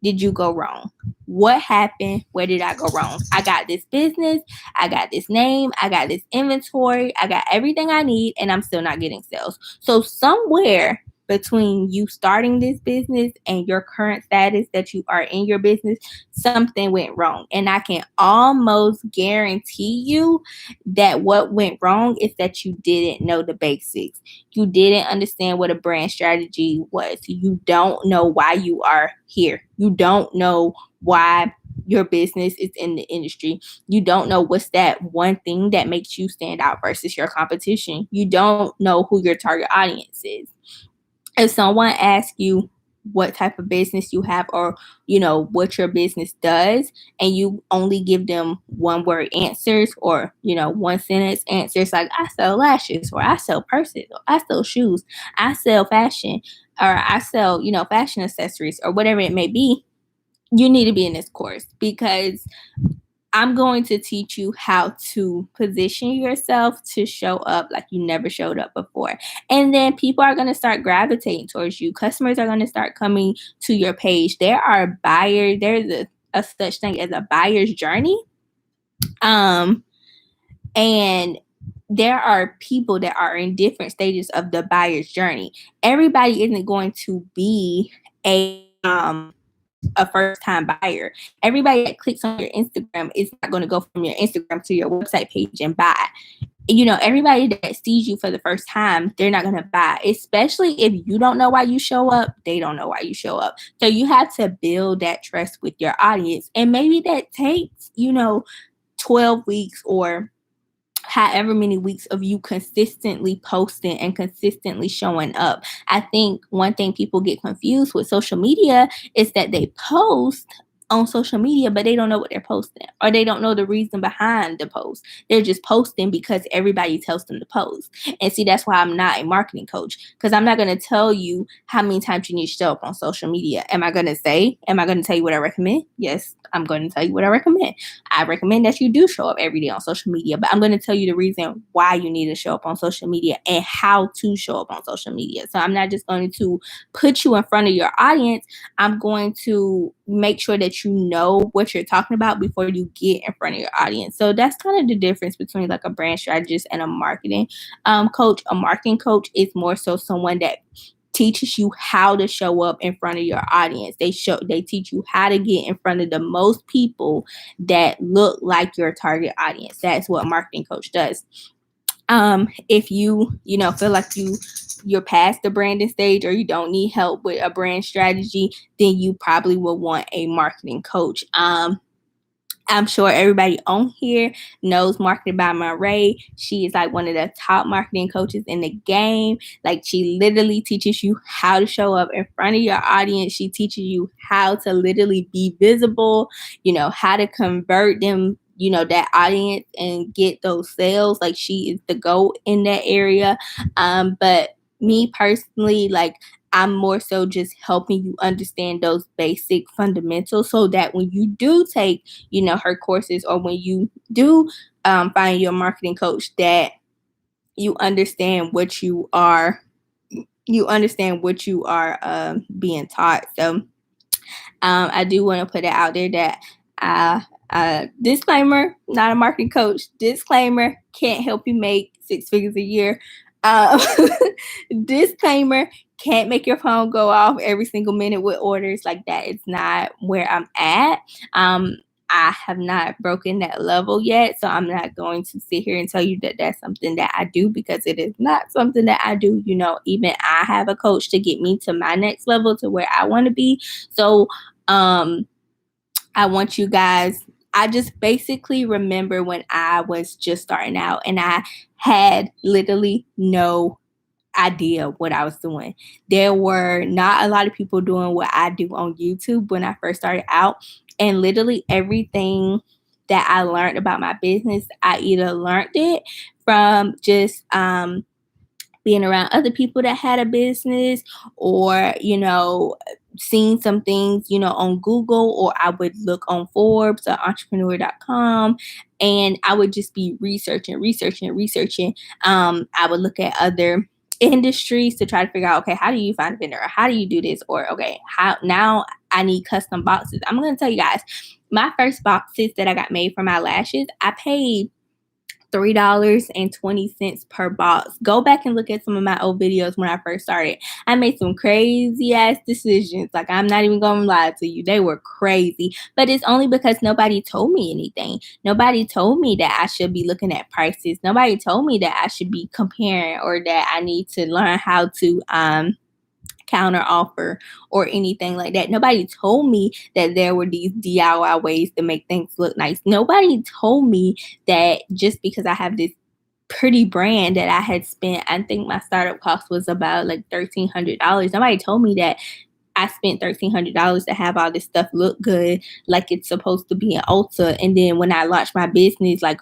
did you go wrong? What happened? Where did I go wrong? I got this business, I got this name, I got this inventory, I got everything I need, and I'm still not getting sales. So somewhere between you starting this business and your current status that you are in your business, something went wrong. And I can almost guarantee you that what went wrong is that you didn't know the basics. You didn't understand what a brand strategy was. You don't know why you are here. You don't know why your business is in the industry. You don't know what's that one thing that makes you stand out versus your competition. You don't know who your target audience is. If someone asks you what type of business you have, or what your business does, and you only give them one word answers, or one sentence answers, like, I sell lashes, or I sell purses, or I sell shoes, I sell fashion, or I sell fashion accessories, or whatever it may be, you need to be in this course, because I'm going to teach you how to position yourself to show up like you never showed up before. And then people are going to start gravitating towards you. Customers are going to start coming to your page. There are buyers. There's a such thing as a buyer's journey. And there are people that are in different stages of the buyer's journey. Everybody isn't going to be a first-time buyer. Everybody that clicks on your Instagram is not going to go from your Instagram to your website page and buy. Everybody that sees you for the first time, they're not going to buy, especially if you don't know why you show up. They don't know why you show up. So you have to build that trust with your audience. And maybe that takes, 12 weeks or however many weeks of you consistently posting and consistently showing up. I think one thing people get confused with social media is that they post on social media, but they don't know what they're posting, or they don't know the reason behind the post. They're just posting because everybody tells them to post. And see, that's why I'm not a marketing coach, because I'm not going to tell you how many times you need to show up on social media. Am I going to tell you what I recommend? Yes, I'm going to tell you what I recommend. I recommend that you do show up every day on social media, but I'm going to tell you the reason why you need to show up on social media and how to show up on social media. So I'm not just going to put you in front of your audience. I'm going to make sure that you know what you're talking about before you get in front of your audience. So that's kind of the difference between like a brand strategist and a marketing coach. A marketing coach is more so someone that teaches you how to show up in front of your audience. They teach you how to get in front of the most people that look like your target audience. That's what a marketing coach does. If you feel like you're past the branding stage, or you don't need help with a brand strategy, then you probably will want a marketing coach. I'm sure everybody on here knows Marketing by Marae. She is like one of the top marketing coaches in the game. Like, she literally teaches you how to show up in front of your audience. She teaches you how to literally be visible, how to convert them, that audience and get those sales. Like, she is the GOAT in that area. But me personally, like, I'm more so just helping you understand those basic fundamentals so that when you do take, her courses, or when you do find your marketing coach, that you understand what you are being taught. So I do want to put it out there that disclaimer, not a marketing coach. Disclaimer, can't help you make 6 figures a year. Disclaimer, can't make your phone go off every single minute with orders like that. It's not where I'm at. I have not broken that level yet, so I'm not going to sit here and tell you that that's something that I do, because it is not something that I do. Even I have a coach to get me to my next level, to where I want to be. So I want you guys, I just basically remember when I was just starting out and I had literally no idea what I was doing. There were not a lot of people doing what I do on YouTube when I first started out. And literally everything that I learned about my business, I either learned it from just being around other people that had a business, or seeing some things on Google, or I would look on Forbes or entrepreneur.com, and I would just be researching. I would look at other industries to try to figure out, okay, how do you find a vendor, or how do you do this, or okay, how now I need custom boxes. I'm going to tell you guys, my first boxes that I got made for my lashes, I paid $3.20 per box. Go back and look at some of my old videos when I first started. I made some crazy ass decisions. Like, I'm not even gonna lie to you. They were crazy. But it's only because nobody told me anything. Nobody told me that I should be looking at prices. Nobody told me that I should be comparing, or that I need to learn how to counter offer or anything like that. Nobody told me that there were these DIY ways to make things look nice. Nobody told me that just because I have this pretty brand that I had spent, I think my startup cost was about like $1,300. Nobody told me that I spent $1,300 to have all this stuff look good, like it's supposed to be an Ulta. And then when I launched my business, like,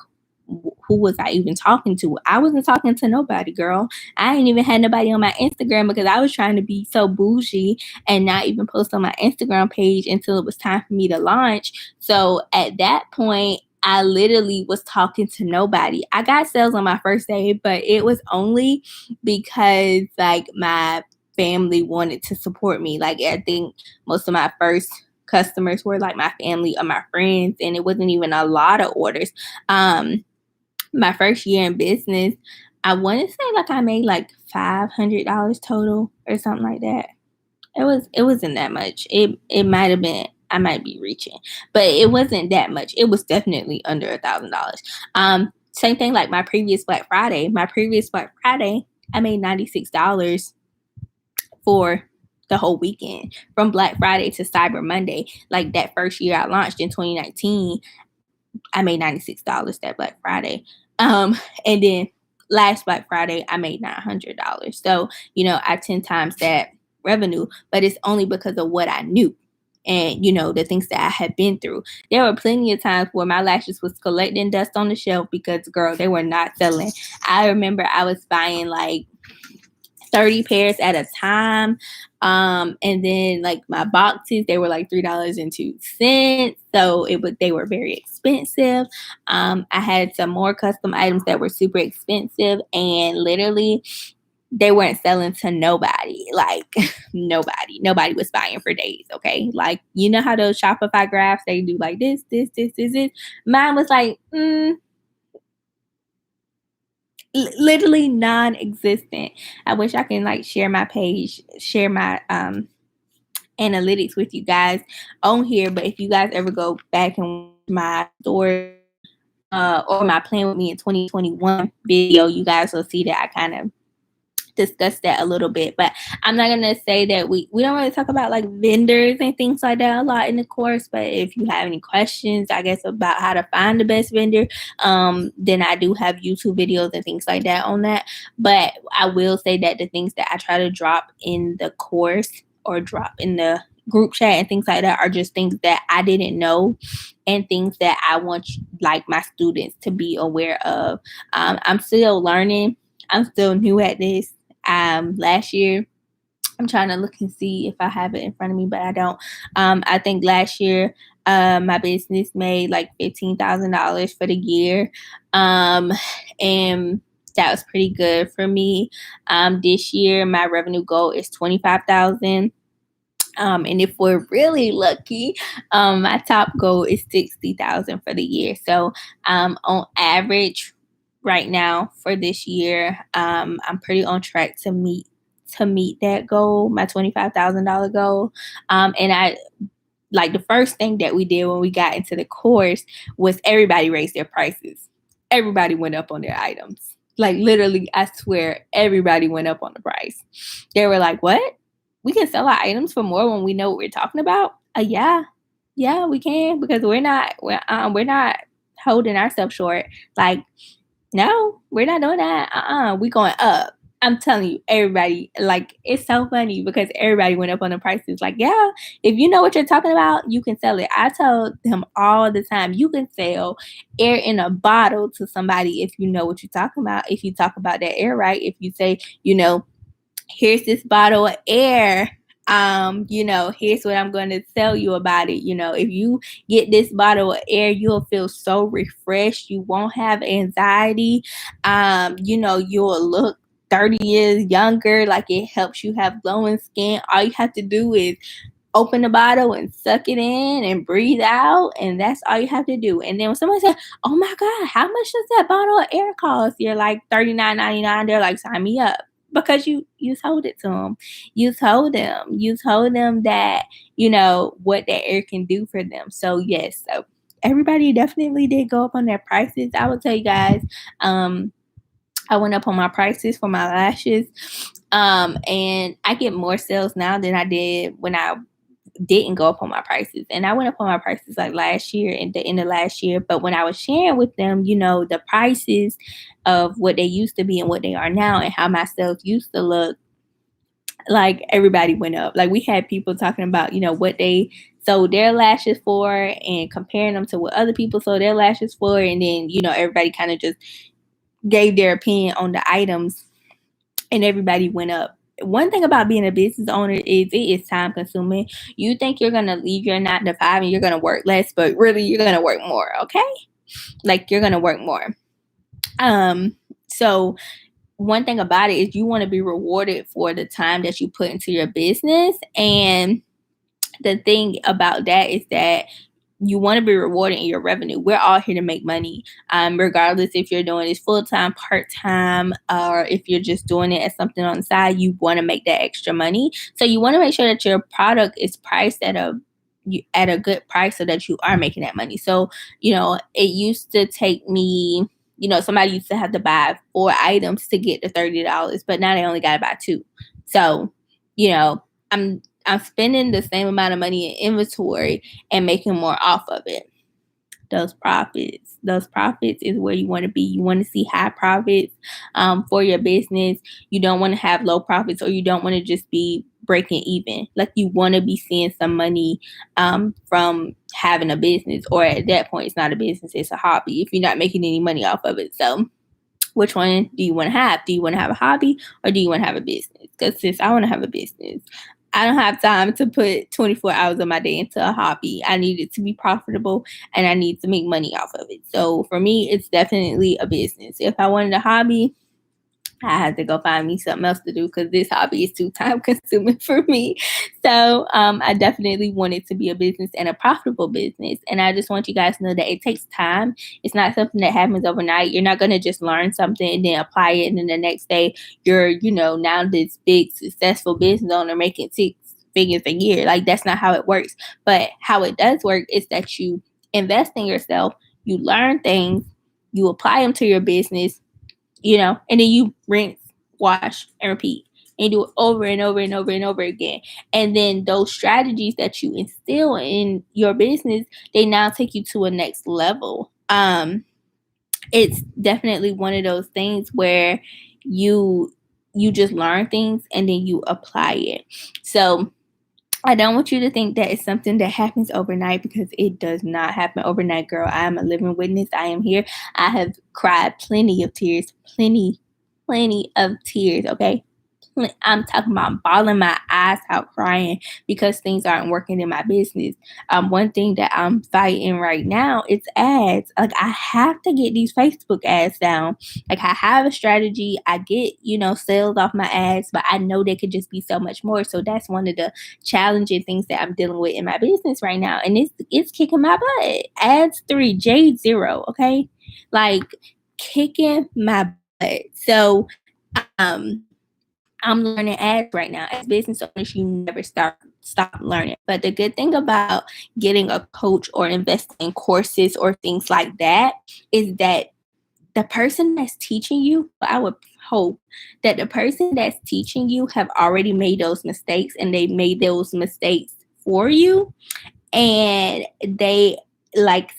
who was I even talking to? I wasn't talking to nobody, girl. I ain't even had nobody on my Instagram, because I was trying to be so bougie and not even post on my Instagram page until it was time for me to launch. So at that point, I literally was talking to nobody. I got sales on my first day, but it was only because like my family wanted to support me. Like, I think most of my first customers were like my family or my friends, and it wasn't even a lot of orders. My first year in business, I want to say like I made like $500 total or something like that. It wasn't that much. It might have been, I might be reaching, but it wasn't that much. It was definitely under $1,000. Same thing like my previous Black Friday. I made $96 for the whole weekend, from Black Friday to Cyber Monday. Like, that first year I launched in 2019, I made $96 that Black Friday. And then last Black Friday, I made $900. So, I 10 times that revenue, but it's only because of what I knew and, the things that I had been through. There were plenty of times where my lashes was collecting dust on the shelf because, girl, they were not selling. I remember I was buying like 30 pairs at a time. And then like my boxes, they were like $3.02. So they were very expensive. I had some more custom items that were super expensive, and literally they weren't selling to nobody. Like, nobody was buying for days. Okay. Like, you know how those Shopify graphs, they do like this. Mine was like, literally non-existent. I wish I can like share my page, share my analytics with you guys on here, but if you guys ever go back and watch my story or my plan with me in 2021 video, you guys will see that I kind of discuss that a little bit, but I'm not gonna say that we don't really talk about like vendors and things like that a lot in the course. But if you have any questions, I guess, about how to find the best vendor, then I do have YouTube videos and things like that on that. But I will say that the things that I try to drop in the course or drop in the group chat and things like that are just things that I didn't know and things that I want like my students to be aware of. I'm still learning. I'm still new at this. Last year, I'm trying to look and see if I have it in front of me, but I don't. I think last year, my business made like $15,000 for the year. And that was pretty good for me. This year, my revenue goal is 25,000. And if we're really lucky, my top goal is 60,000 for the year. So, on average, right now for this year, I'm pretty on track to meet that goal, my $25,000 goal. And I like the first thing that we did when we got into the course was everybody raised their prices. Everybody went up on their items. Like literally, I swear, everybody went up on the price. They were like, "What? We can sell our items for more when we know what we're talking about?" Yeah, we can, because we're not holding ourselves short. Like, no, we're not doing that. We're going up. I'm telling you, everybody, like, it's so funny because everybody went up on the prices. Like, yeah, if you know what you're talking about, you can sell it. I tell them all the time, you can sell air in a bottle to somebody if you know what you're talking about. If you talk about that air right, if you say, here's this bottle of air. Here's what I'm going to tell you about it. If you get this bottle of air, you'll feel so refreshed. You won't have anxiety. You'll look 30 years younger. Like, it helps you have glowing skin. All you have to do is open the bottle and suck it in and breathe out, and that's all you have to do. And then when someone says, "Oh my God, how much does that bottle of air cost?" You're like, $39.99. They're like, "Sign me up." Because you told it to them. You told them that, what that air can do for them. So yes, so everybody definitely did go up on their prices. I will tell you guys, I went up on my prices for my lashes. And I get more sales now than I did when I didn't go up on my prices. And I went up on my prices like last year and the end of last year. But when I was sharing with them, the prices of what they used to be and what they are now and how my sales used to look, like, everybody went up. Like, we had people talking about, what they sold their lashes for and comparing them to what other people sold their lashes for. And then, everybody kind of just gave their opinion on the items, and everybody went up. One thing about being a business owner is it is time consuming. You think you're going to leave your 9 to 5 and you're going to work less, but really you're going to work more. Okay. Like, you're going to work more. So one thing about it is you want to be rewarded for the time that you put into your business. And the thing about that is that you want to be rewarded in your revenue. We're all here to make money, regardless if you're doing this full-time, part-time, or if you're just doing it as something on the side. You want to make that extra money. So you want to make sure that your product is priced at a good price so that you are making that money. So, it used to take me, somebody used to have to buy 4 items to get the $30, but now they only got to buy 2. So, I'm spending the same amount of money in inventory and making more off of it. Those profits is where you want to be. You want to see high profits for your business. You don't want to have low profits, or you don't want to just be breaking even. Like, you want to be seeing some money from having a business, or at that point, it's not a business, it's a hobby if you're not making any money off of it. So which one do you want to have? Do you want to have a hobby, or do you want to have a business? Because since I want to have a business, I don't have time to put 24 hours of my day into a hobby. I need it to be profitable and I need to make money off of it. So for me, it's definitely a business. If I wanted a hobby, I had to go find me something else to do because this hobby is too time consuming for me. So I definitely want it to be a business and a profitable business. And I just want you guys to know that it takes time. It's not something that happens overnight. You're not going to just learn something and then apply it, and then the next day you're, now this big successful business owner making 6 figures a year. Like, that's not how it works. But how it does work is that you invest in yourself, you learn things, you apply them to your business, and then you rinse, wash, and repeat. And do it over and over and over and over again. And then those strategies that you instill in your business, they now take you to a next level. It's definitely one of those things where you just learn things and then you apply it. So I don't want you to think that it's something that happens overnight, because it does not happen overnight, girl. I am a living witness. I am here. I have cried plenty of tears, plenty of tears, okay? I'm talking about bawling my eyes out, crying because things aren't working in my business. One thing that I'm fighting right now is ads. Like, I have to get these Facebook ads down. Like, I have a strategy. I get, sales off my ads, but I know there could just be so much more. So that's one of the challenging things that I'm dealing with in my business right now. And it's kicking my butt. Ads 3, J0, okay? Like, kicking my butt. So, I'm learning ads right now. As business owners, you never stop learning. But the good thing about getting a coach or investing in courses or things like that is that the person that's teaching you, I would hope that the person that's teaching you have already made those mistakes, and they made those mistakes for you. And they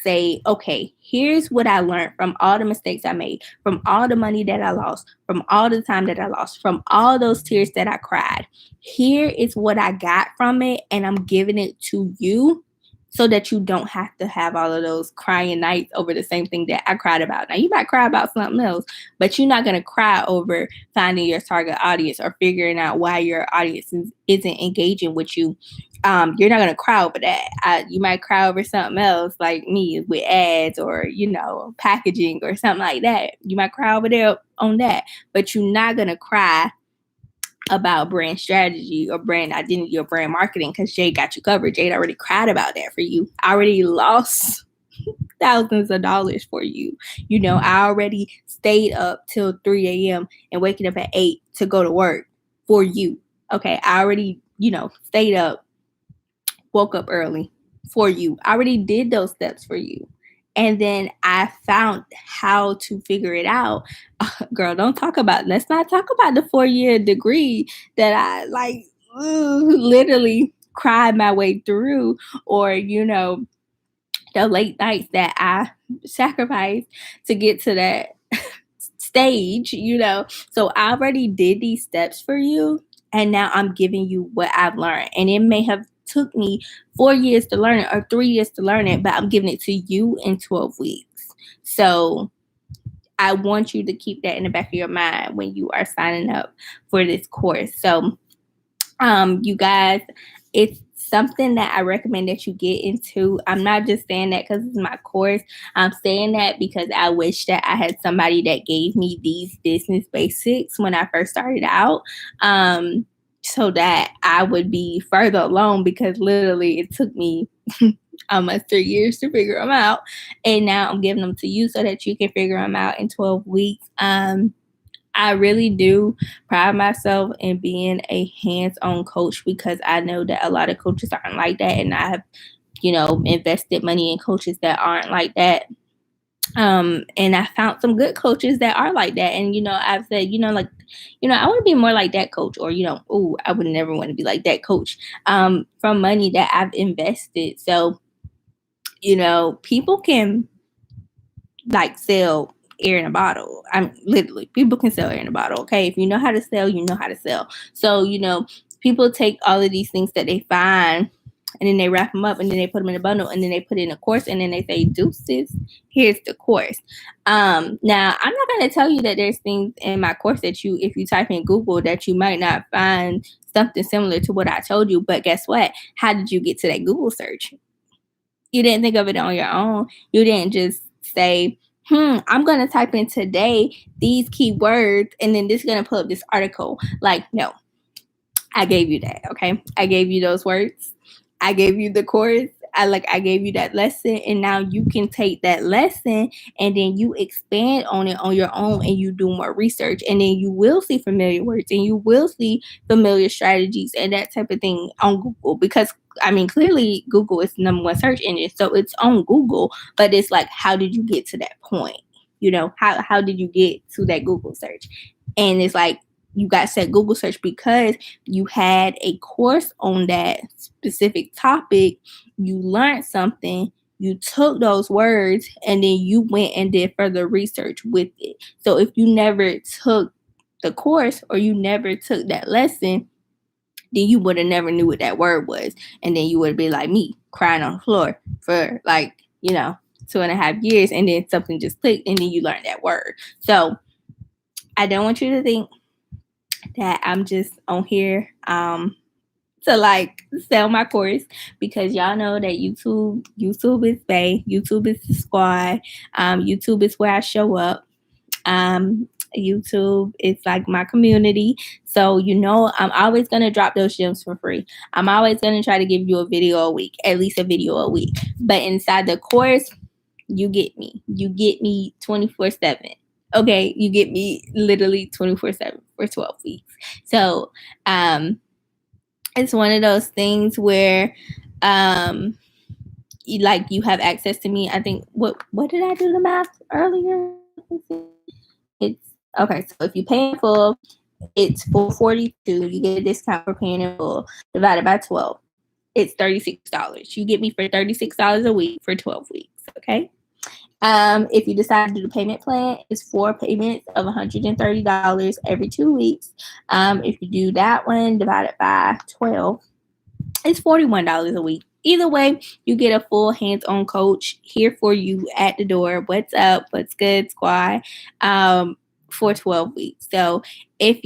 say, okay, here's what I learned from all the mistakes I made, from all the money that I lost, from all the time that I lost, from all those tears that I cried. Here is what I got from it, and I'm giving it to you so that you don't have to have all of those crying nights over the same thing that I cried about. Now, you might cry about something else, but you're not going to cry over finding your target audience or figuring out why your audience isn't engaging with you. You're not going to cry over that. You might cry over something else, like me, with ads or, packaging or something like that. You might cry over there on that, but you're not going to cry about brand strategy or brand identity or brand marketing, because Jade got you covered. Jade already cried about that for you. I already lost thousands of dollars for you. I already stayed up till 3 a.m. and waking up at 8 to go to work for you. Okay, I already, stayed up, woke up early for you. I already did those steps for you. And then I found how to figure it out. Girl, let's not talk about the 4-year degree that I literally cried my way through, or, the late nights that I sacrificed to get to that stage, So I already did these steps for you, and now I'm giving you what I've learned. And it may have took me 4 years to learn it or 3 years to learn it, but I'm giving it to you in 12 weeks. So I want you to keep that in the back of your mind when you are signing up for this course. So, you guys, it's something that I recommend that you get into. I'm not just saying that because it's my course. I'm saying that because I wish that I had somebody that gave me these business basics when I first started out. So that I would be further along, because literally it took me almost 3 years to figure them out. And now I'm giving them to you so that you can figure them out in 12 weeks. I really do pride myself in being a hands-on coach, because I know that a lot of coaches aren't like that. And I have, invested money in coaches that aren't like that. And I found some good coaches that are like that. And, I've said, I want to be more like that coach, or, I would never want to be like that coach, from money that I've invested. So, people can sell air in a bottle. Literally, people can sell air in a bottle. Okay. If you know how to sell, you know how to sell. So, people take all of these things that they find, and then they wrap them up, and then they put them in a bundle, and then they put it in a course, and then they say, deuces, here's the course. Now, I'm not going to tell you that there's things in my course that if you type in Google, that you might not find something similar to what I told you. But guess what? How did you get to that Google search? You didn't think of it on your own. You didn't just say, I'm going to type in today these keywords, and then this is going to pull up this article. No, I gave you that. Okay. I gave you those words. I gave you the course. I gave you that lesson, and now you can take that lesson and then you expand on it on your own, and you do more research, and then you will see familiar words, and you will see familiar strategies and that type of thing on Google, because clearly Google is the number one search engine, so it's on Google, but it's how did you get to that point? How did you get to that Google search? And it's you got set Google search because you had a course on that specific topic. You learned something, you took those words, and then you went and did further research with it. So if you never took the course or you never took that lesson, then you would have never knew what that word was. And then you would have been like me, crying on the floor for 2.5 years, and then something just clicked and then you learned that word. So I don't want you to think that I'm just on here to sell my course, because y'all know that YouTube is Bay, YouTube is the squad, YouTube is where I show up. YouTube is like my community. So, I'm always going to drop those gems for free. I'm always going to try to give you a video a week, at least a video a week. But inside the course, you get me. You get me 24/7. Okay, you get me literally 24/7 for 12 weeks. So, it's one of those things where, you have access to me. I think what did I do the math earlier? It's okay. So if you pay in full, it's $442. You get a discount for paying in full divided by 12. It's $36. You get me for $36 a week for 12 weeks. Okay. If you decide to do the payment plan, it's 4 payments of $130 every 2 weeks. If you do that one divided by 12, it's $41 a week. Either way, you get a full hands-on coach here for you at the door. What's up? What's good, squad? For 12 weeks. So if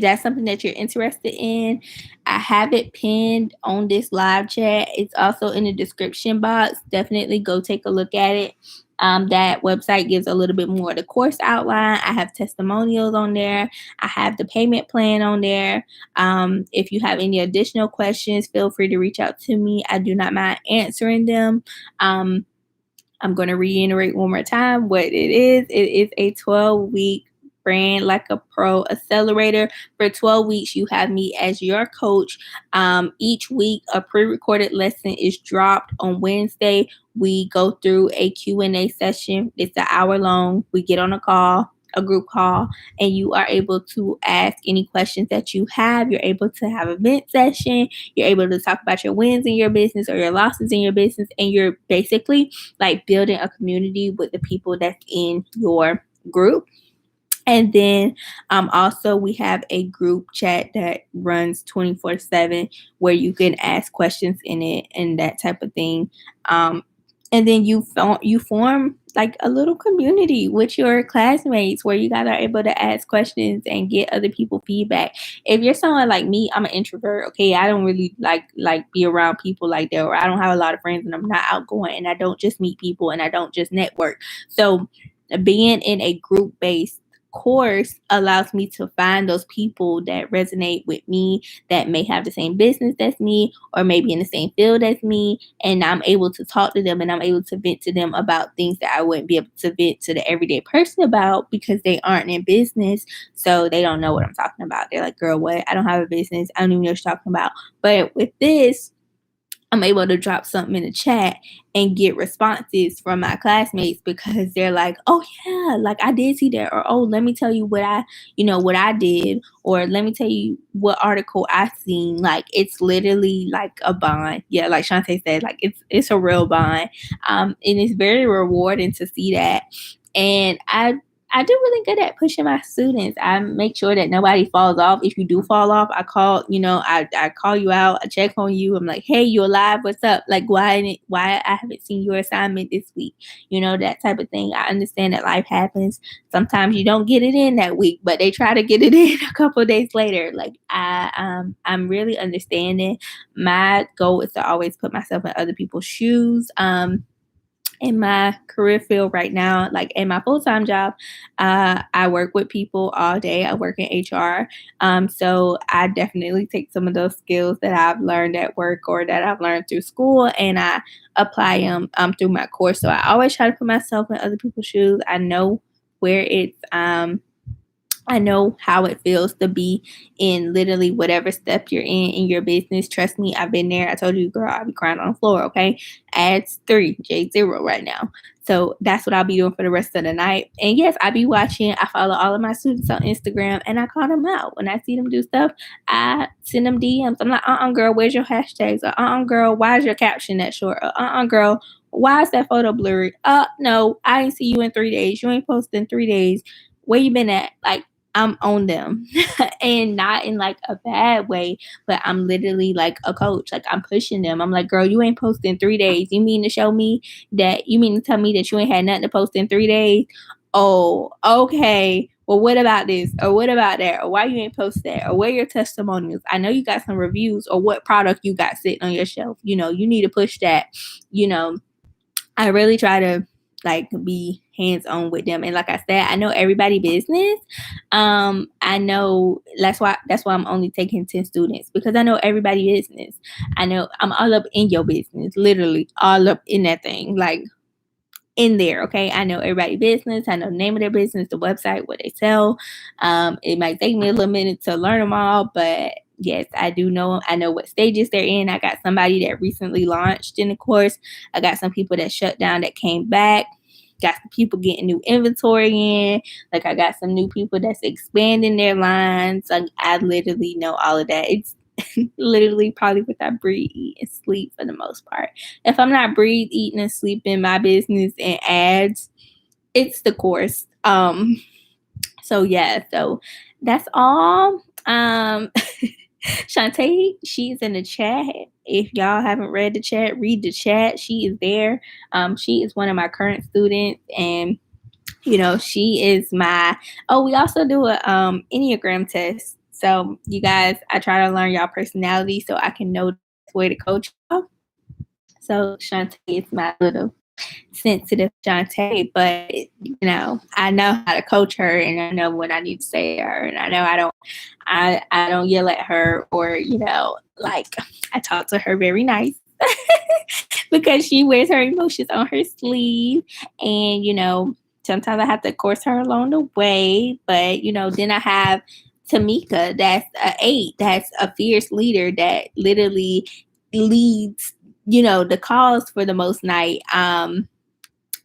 that's something that you're interested in, I have it pinned on this live chat. It's also in the description box. Definitely go take a look at it. That website gives a little bit more of the course outline. I have testimonials on there. I have the payment plan on there. If you have any additional questions, feel free to reach out to me. I do not mind answering them. I'm going to reiterate one more time what it is. It is a 12-week Brand Like a Pro accelerator. For 12 weeks, you have me as your coach. Each week, a pre-recorded lesson is dropped on Wednesday. We go through a Q&A session. It's an hour long. We get on a group call, and you are able to ask any questions that you have. You're able to have a vent session. You're able to talk about your wins in your business or your losses in your business, and you're basically building a community with the people that's in your group. And then also we have a group chat that runs 24/7 where you can ask questions in it and that type of thing. And then you form a little community with your classmates where you guys are able to ask questions and get other people feedback. If you're someone like me, I'm an introvert. Okay, I don't really like be around people like that, or I don't have a lot of friends and I'm not outgoing and I don't just meet people and I don't just network. So being in a group-based course allows me to find those people that resonate with me, that may have the same business as me or maybe in the same field as me, and I'm able to talk to them and I'm able to vent to them about things that I wouldn't be able to vent to the everyday person about because they aren't in business, so they don't know what I'm talking about. They're like, girl, what? I don't have a business. I don't even know what you're talking about. But with this, I'm able to drop something in the chat and get responses from my classmates because they're like, oh yeah, I did see that, or oh, let me tell you what I did, or let me tell you what article I seen. It's literally like a bond. Yeah, like Shantae said, it's a real bond. And it's very rewarding to see that. And I do really good at pushing my students. I make sure that nobody falls off. If you do fall off, I call you out. I check on you. I'm like, hey, you alive? What's up? Why I haven't seen your assignment this week? That type of thing. I understand that life happens. Sometimes you don't get it in that week, but they try to get it in a couple of days later. I'm really understanding. My goal is to always put myself in other people's shoes. In my career field right now, in my full-time job, I work with people all day. I work in HR. So I definitely take some of those skills that I've learned at work or that I've learned through school, and I apply them through my course. So I always try to put myself in other people's shoes. I know where it's I know how it feels to be in literally whatever step you're in your business. Trust me, I've been there. I told you, girl, I'll be crying on the floor, okay? Adds 3, J0 right now. So that's what I'll be doing for the rest of the night. And yes, I be watching. I follow all of my students on Instagram and I call them out. When I see them do stuff, I send them DMs. I'm like, girl, where's your hashtags? Or girl, why is your caption that short? Or girl, why is that photo blurry? No, I didn't see you in 3 days. You ain't posted in 3 days. Where you been at? Like, I'm on them and not in like a bad way, but I'm literally like a coach. Like I'm pushing them. I'm like, girl, you ain't posted in 3 days. You mean to tell me that you ain't had nothing to post in 3 days? Oh, okay. Well, what about this? Or what about that? Or why you ain't post that? Or where your testimonials? I know you got some reviews or what product you got sitting on your shelf. You need to push that. I really try to like be hands-on with them. And like I said, I know everybody business. I know that's why I'm only taking 10 students, because I know everybody business. I know I'm all up in your business, literally all up in that thing, like in there. Okay. I know everybody business. I know the name of their business, the website, what they sell. It might take me a little minute to learn them all, but yes, I do know. I know what stages they're in. I got somebody that recently launched in the course. I got some people that shut down that came back. Got some people getting new inventory in. Like I got some new people that's expanding their lines. Like I literally know all of that. It's literally probably what I breathe, eat, and sleep for the most part. If I'm not breathe, eating, and sleeping my business and ads, it's the course. So yeah, so that's all. Shantae, she's in the chat. If y'all haven't read the chat, read the chat. She is there. She is one of my current students, and she is my. Oh, we also do a Enneagram test. So you guys, I try to learn y'all personality so I can know the way to coach y'all. So Shantae is my little sensitive Shantae, but I know how to coach her, and I know what I need to say to her, and I know I don't yell at her, or like I talk to her very nice because she wears her emotions on her sleeve, and sometimes I have to course her along the way, but then I have Tamika, that's an 8, that's a fierce leader that literally leads the cause for the most night,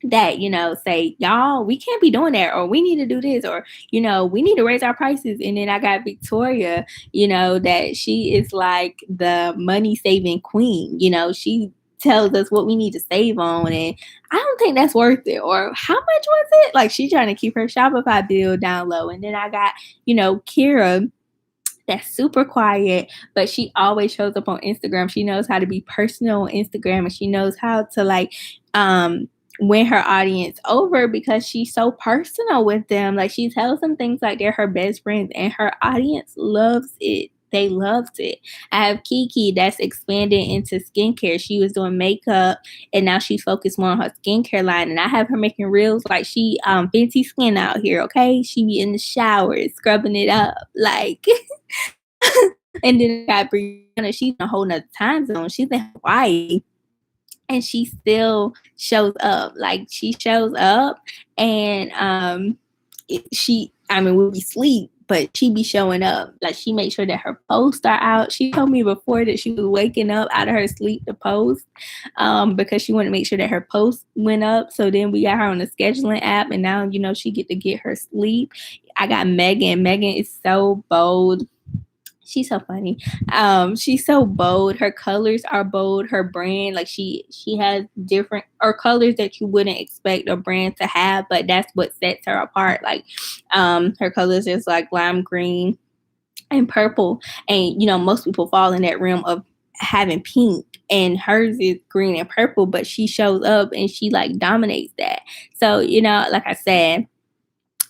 that say, y'all, we can't be doing that, or we need to do this, or we need to raise our prices. And then I got Victoria, that she is like the money saving queen. She tells us what we need to save on, and I don't think that's worth it, or how much was it, like she's trying to keep her Shopify bill down low. And then I got Kira, that's super quiet, but she always shows up on Instagram. She knows how to be personal on Instagram, and she knows how to like win her audience over because she's so personal with them. Like she tells them things like they're her best friends, and her audience loves it. They loved it. I have Kiki that's expanded into skincare. She was doing makeup, and now she's focused more on her skincare line. And I have her making reels like she Fenty Skin out here, okay? She be in the shower scrubbing it up, like. And then I got Brianna. She's in a whole nother time zone. She's in Hawaii, and she still shows up. Like she shows up, and we'll be asleep, but she be showing up. Like she makes sure that her posts are out. She told me before that she was waking up out of her sleep to post, because she wanted to make sure that her post went up. So then we got her on the scheduling app, and now she get her sleep. I got Megan. Megan is so bold. She's so funny. She's so bold. Her colors are bold. Her brand, like she has different or colors that you wouldn't expect a brand to have, but that's what sets her apart. Like her colors is like lime green and purple, and most people fall in that realm of having pink, and hers is green and purple, but she shows up and she like dominates that. So like I said,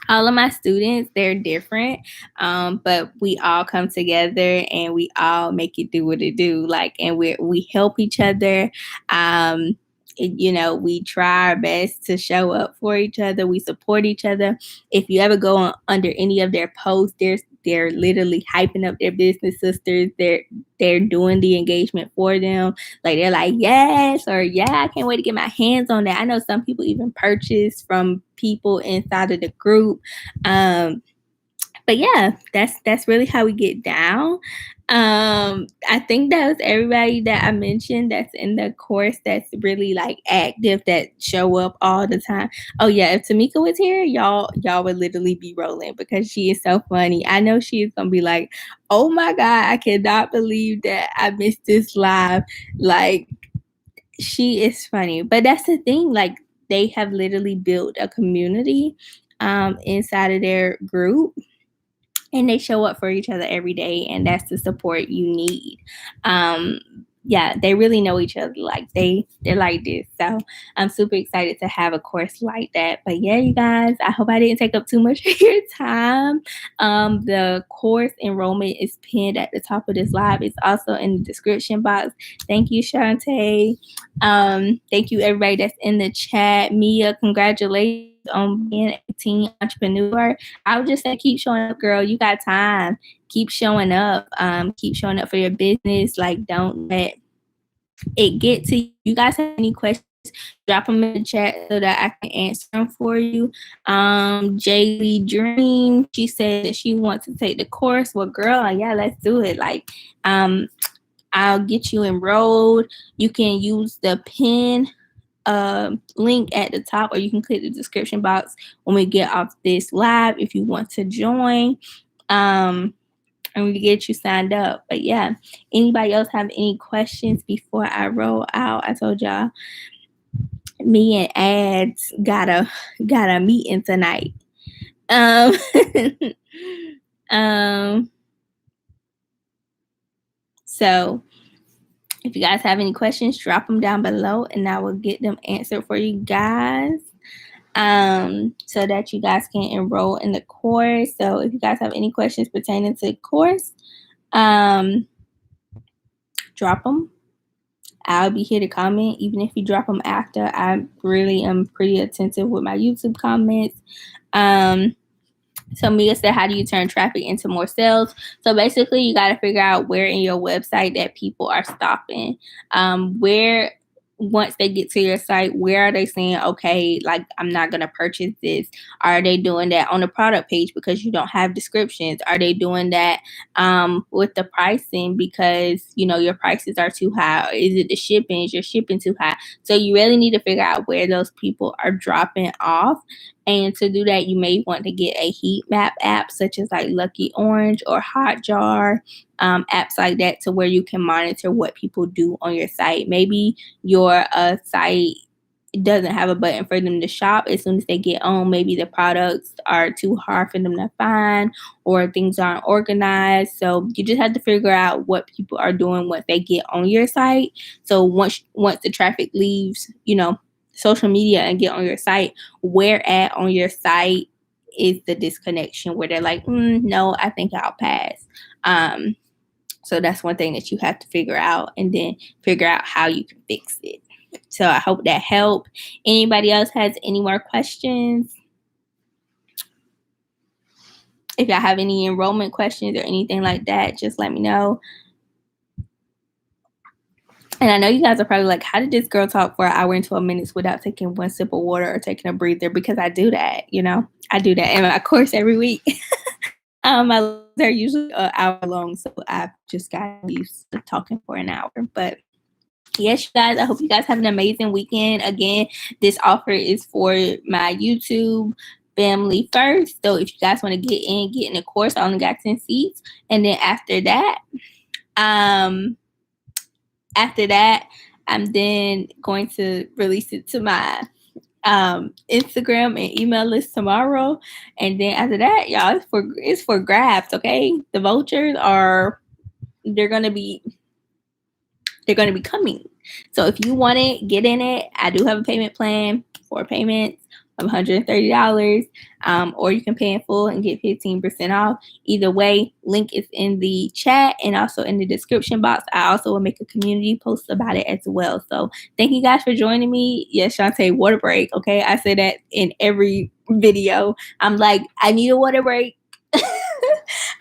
all of my students, they're different, but we all come together and we all make it do what it do. Like, and we help each other. We try our best to show up for each other. We support each other. If you ever go on under any of their posts, they're literally hyping up their business sisters. They're doing the engagement for them. Like they're like, yes, or yeah, I can't wait to get my hands on that. I know some people even purchase from people inside of the group. But but yeah, that's really how we get down. I think that was everybody that I mentioned that's in the course that's really like active, that show up all the time. Oh yeah, if Tamika was here, y'all would literally be rolling because she is so funny. I know she is gonna be like, oh my god, I cannot believe that I missed this live. Like, she is funny. But that's the thing, like, they have literally built a community inside of their group, and they show up for each other every day, and that's the support you need. Yeah, they really know each other. Like, they're like this. So I'm super excited to have a course like that. But yeah, you guys, I hope I didn't take up too much of your time. The course enrollment is pinned at the top of this live. It's also in the description box. Thank you, Shantae. Thank you, everybody that's in the chat. Mia, congratulations on being a teen entrepreneur. I would just say keep showing up, girl. You got time. Keep showing up. Keep showing up for your business. Like, don't let it get to you. You guys have any questions, drop them in the chat so that I can answer them for you. Jaylee Dream, she said that she wants to take the course. Well, girl, yeah, let's do it. Like, I'll get you enrolled. You can use the pin link at the top, or you can click the description box when we get off this live if you want to join, and we get you signed up. But yeah, anybody else have any questions before I roll out? I told y'all me and ads got a meeting tonight. So if you guys have any questions, drop them down below and I will get them answered for you guys, so that you guys can enroll in the course. So if you guys have any questions pertaining to the course, drop them. I'll be here to comment, even if you drop them after. I really am pretty attentive with my YouTube comments. So Mia said, how do you turn traffic into more sales? So basically, you got to figure out where in your website that people are stopping. Where, once they get to your site, where are they saying, okay, like, I'm not going to purchase this? Are they doing that on the product page because you don't have descriptions? Are they doing that with the pricing because, you know, your prices are too high? Or is it the shipping? Is your shipping too high? So you really need to figure out where those people are dropping off. And to do that, you may want to get a heat map app such as like Lucky Orange or Hotjar, apps like that, to where you can monitor what people do on your site. Maybe your site doesn't have a button for them to shop as soon as they get on. Maybe the products are too hard for them to find, or things aren't organized. So you just have to figure out what people are doing once they get on your site. So once the traffic leaves, you know, social media and get on your site, where at on your site is the disconnection where they're like, no, I think I'll pass. So that's one thing that you have to figure out, and then figure out how you can fix it. So I hope that helped. Anybody else has any more questions? If y'all have any enrollment questions or anything like that, just let me know. And I know you guys are probably like, how did this girl talk for an hour and 12 minutes without taking one sip of water or taking a breather? Because I do that, you know. I do that in my course every week. My they're usually an hour long, so I've just got used to talking for an hour. But yes, you guys, I hope you guys have an amazing weekend. Again, this offer is for my YouTube family first. So if you guys want to get in the course, I only got 10 seats. And then after that, I'm then going to release it to my Instagram and email list tomorrow. And then after that, y'all, it's for grabs, okay? The vouchers they're gonna be coming. So if you want it, get in it. I do have a payment plan, 4 payments of $130, or you can pay in full and get 15% off. Either way, link is in the chat and also in the description box. I also will make a community post about it as well. So thank you guys for joining me. Yes, Shantae, water break. Okay, I say that in every video. I'm like, I need a water break.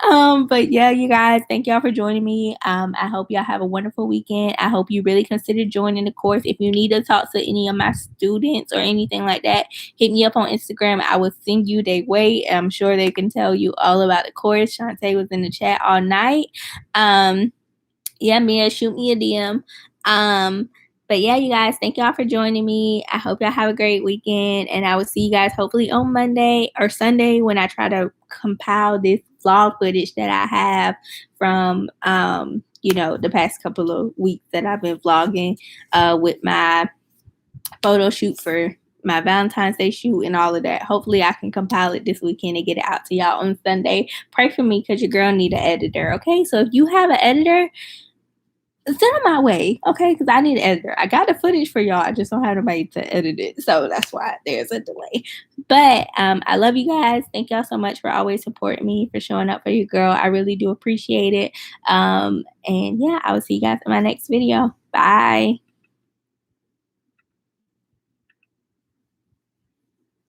But yeah, you guys, thank y'all for joining me. I hope y'all have a wonderful weekend. I hope you really consider joining the course. If you need to talk to any of my students or anything like that, hit me up on Instagram. I will send you their way. I'm sure they can tell you all about the course. Shantae was in the chat all night. Yeah, Mia, shoot me a DM. But yeah, you guys, thank y'all for joining me. I hope y'all have a great weekend, and I will see you guys hopefully on Monday or Sunday when I try to compile this vlog footage that I have from the past couple of weeks that I've been vlogging with my photo shoot for my Valentine's Day shoot and all of that. Hopefully I can compile it this weekend and get it out to y'all on Sunday. Pray for me because your girl need an editor, okay? So if you have an editor, send them my way, okay? Because I need an editor. I got the footage for y'all. I just don't have anybody to edit it. So that's why there's a delay. But I love you guys. Thank y'all so much for always supporting me, for showing up for your girl. I really do appreciate it. And yeah, I will see you guys in my next video. Bye.